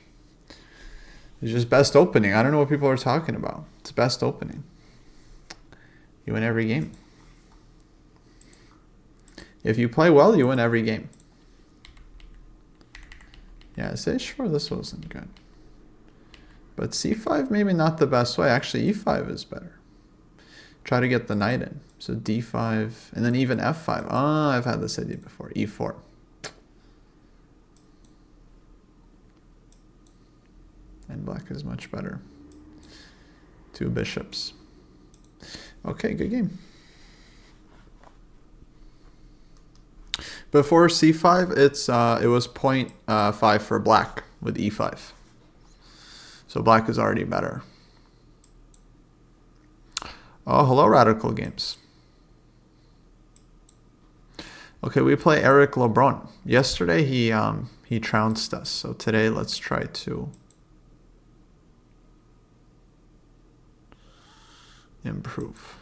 It's just best opening. I don't know what people are talking about. It's best opening. You win every game. If you play well, you win every game. Yeah, say sure this wasn't good. But c5 maybe not the best way. Actually, e5 is better. Try to get the knight in. So d5 and then even f5. Ah, I've had this idea before. e4. And black is much better. Two bishops. Okay, good game. Before c5, it was 0.5 for black with e5. So black is already better. Oh, hello, Radical Games. Okay, we play Eric LeBron. Yesterday he trounced us. So today let's try to improve.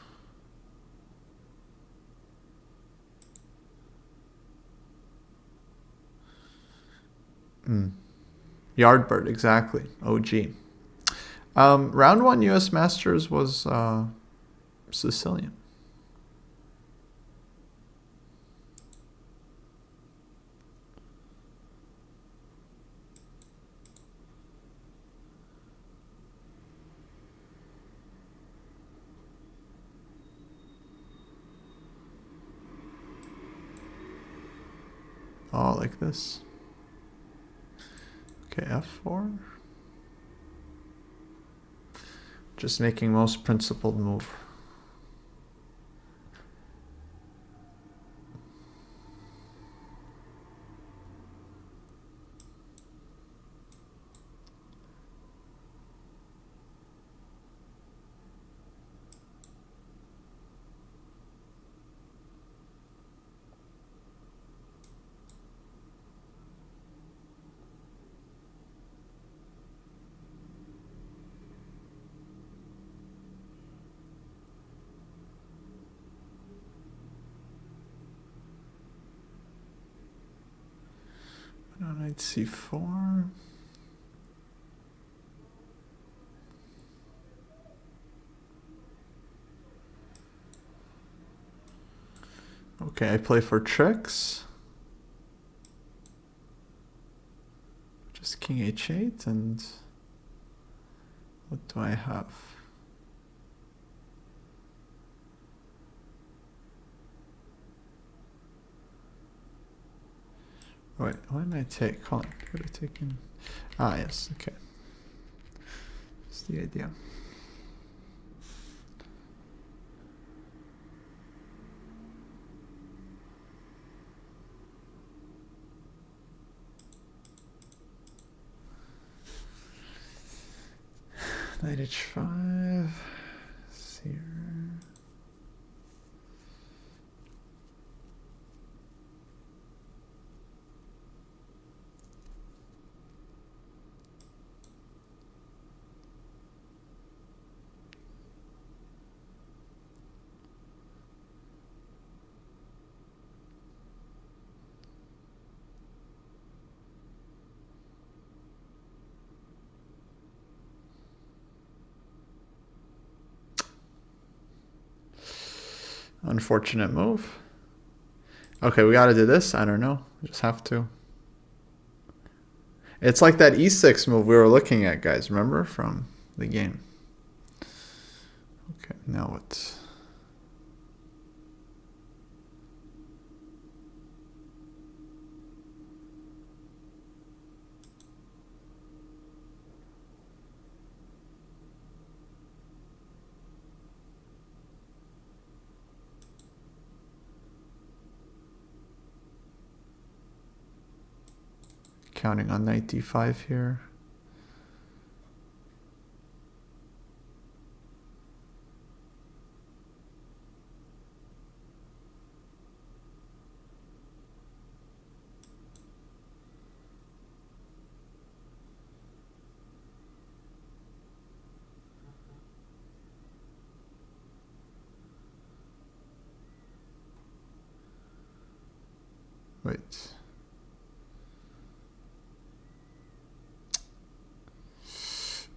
Yardbird, exactly. OG. Round 1 U.S. Masters was Sicilian. Oh, like this. Okay, F4. Just making most principled move. Knight C4. Okay, I play for tricks. Just King H8, and what do I have? Wait, what did I take? Hold on, could have taken... Ah, yes, okay. That's the idea. Knight H5, here. Unfortunate move. Okay, we gotta do this. I don't know. We just have to. It's like that E6 move we were looking at, guys. Remember from the game? Okay, now what? Counting on knight d5 here. Wait.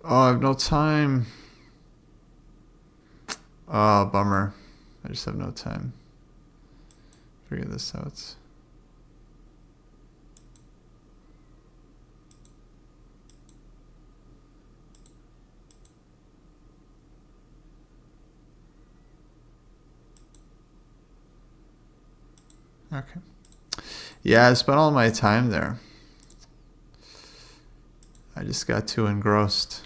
Oh, I have no time. Oh, bummer. I just have no time. Figure this out. Okay. Yeah, I spent all my time there. I just got too engrossed.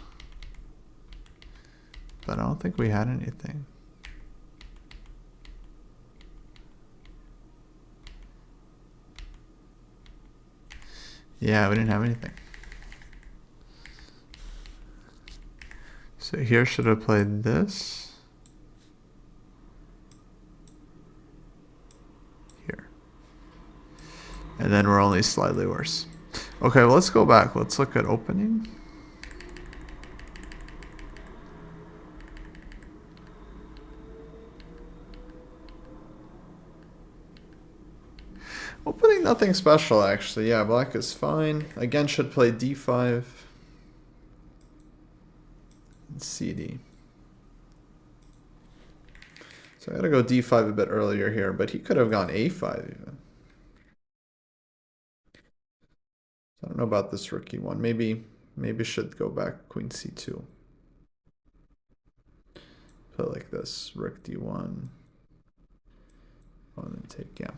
But I don't think we had anything. Yeah, we didn't have anything. So here should have played this. Here. And then we're only slightly worse. Okay, well, let's go back. Let's look at opening. Opening nothing special, actually. Yeah, black is fine. Again, should play d5 and cd. So I gotta go d5 a bit earlier here, but he could have gone a5 even. I don't know about this rookie one. Maybe should go back queen c2. Play like this, rook d1. Oh, and then take, yeah.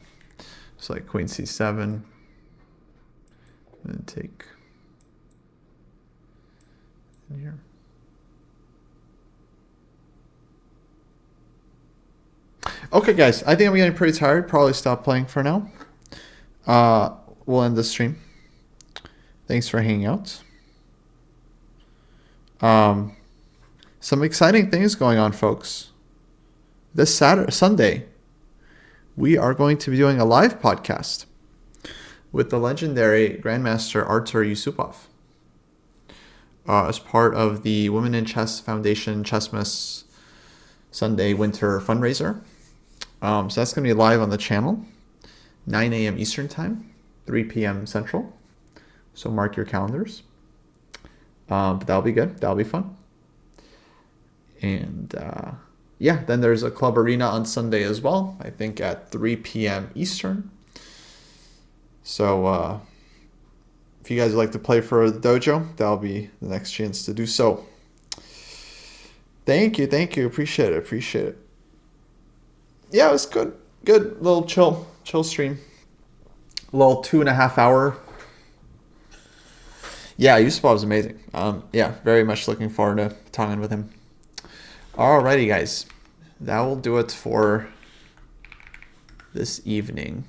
So like queen c7. And then take in here. Okay, guys, I think I'm getting pretty tired. Probably stop playing for now. We'll end the stream. Thanks for hanging out. Some exciting things going on, folks. This Sunday, we are going to be doing a live podcast with the legendary Grandmaster Artur Yusupov as part of the Women in Chess Foundation Chessmas Sunday Winter Fundraiser. So that's going to be live on the channel, 9 a.m. Eastern Time, 3 p.m. Central. So mark your calendars. But that'll be good. That'll be fun. And yeah, then there's a Club Arena on Sunday as well, I think at 3 p.m. Eastern. So if you guys would like to play for the dojo, that'll be the next chance to do so. Thank you. Appreciate it. Yeah, it was good. Good little chill stream. A little 2.5 hour. Yeah, Yusupov is amazing. Yeah, very much looking forward to talking with him. Alrighty, guys. That will do it for this evening.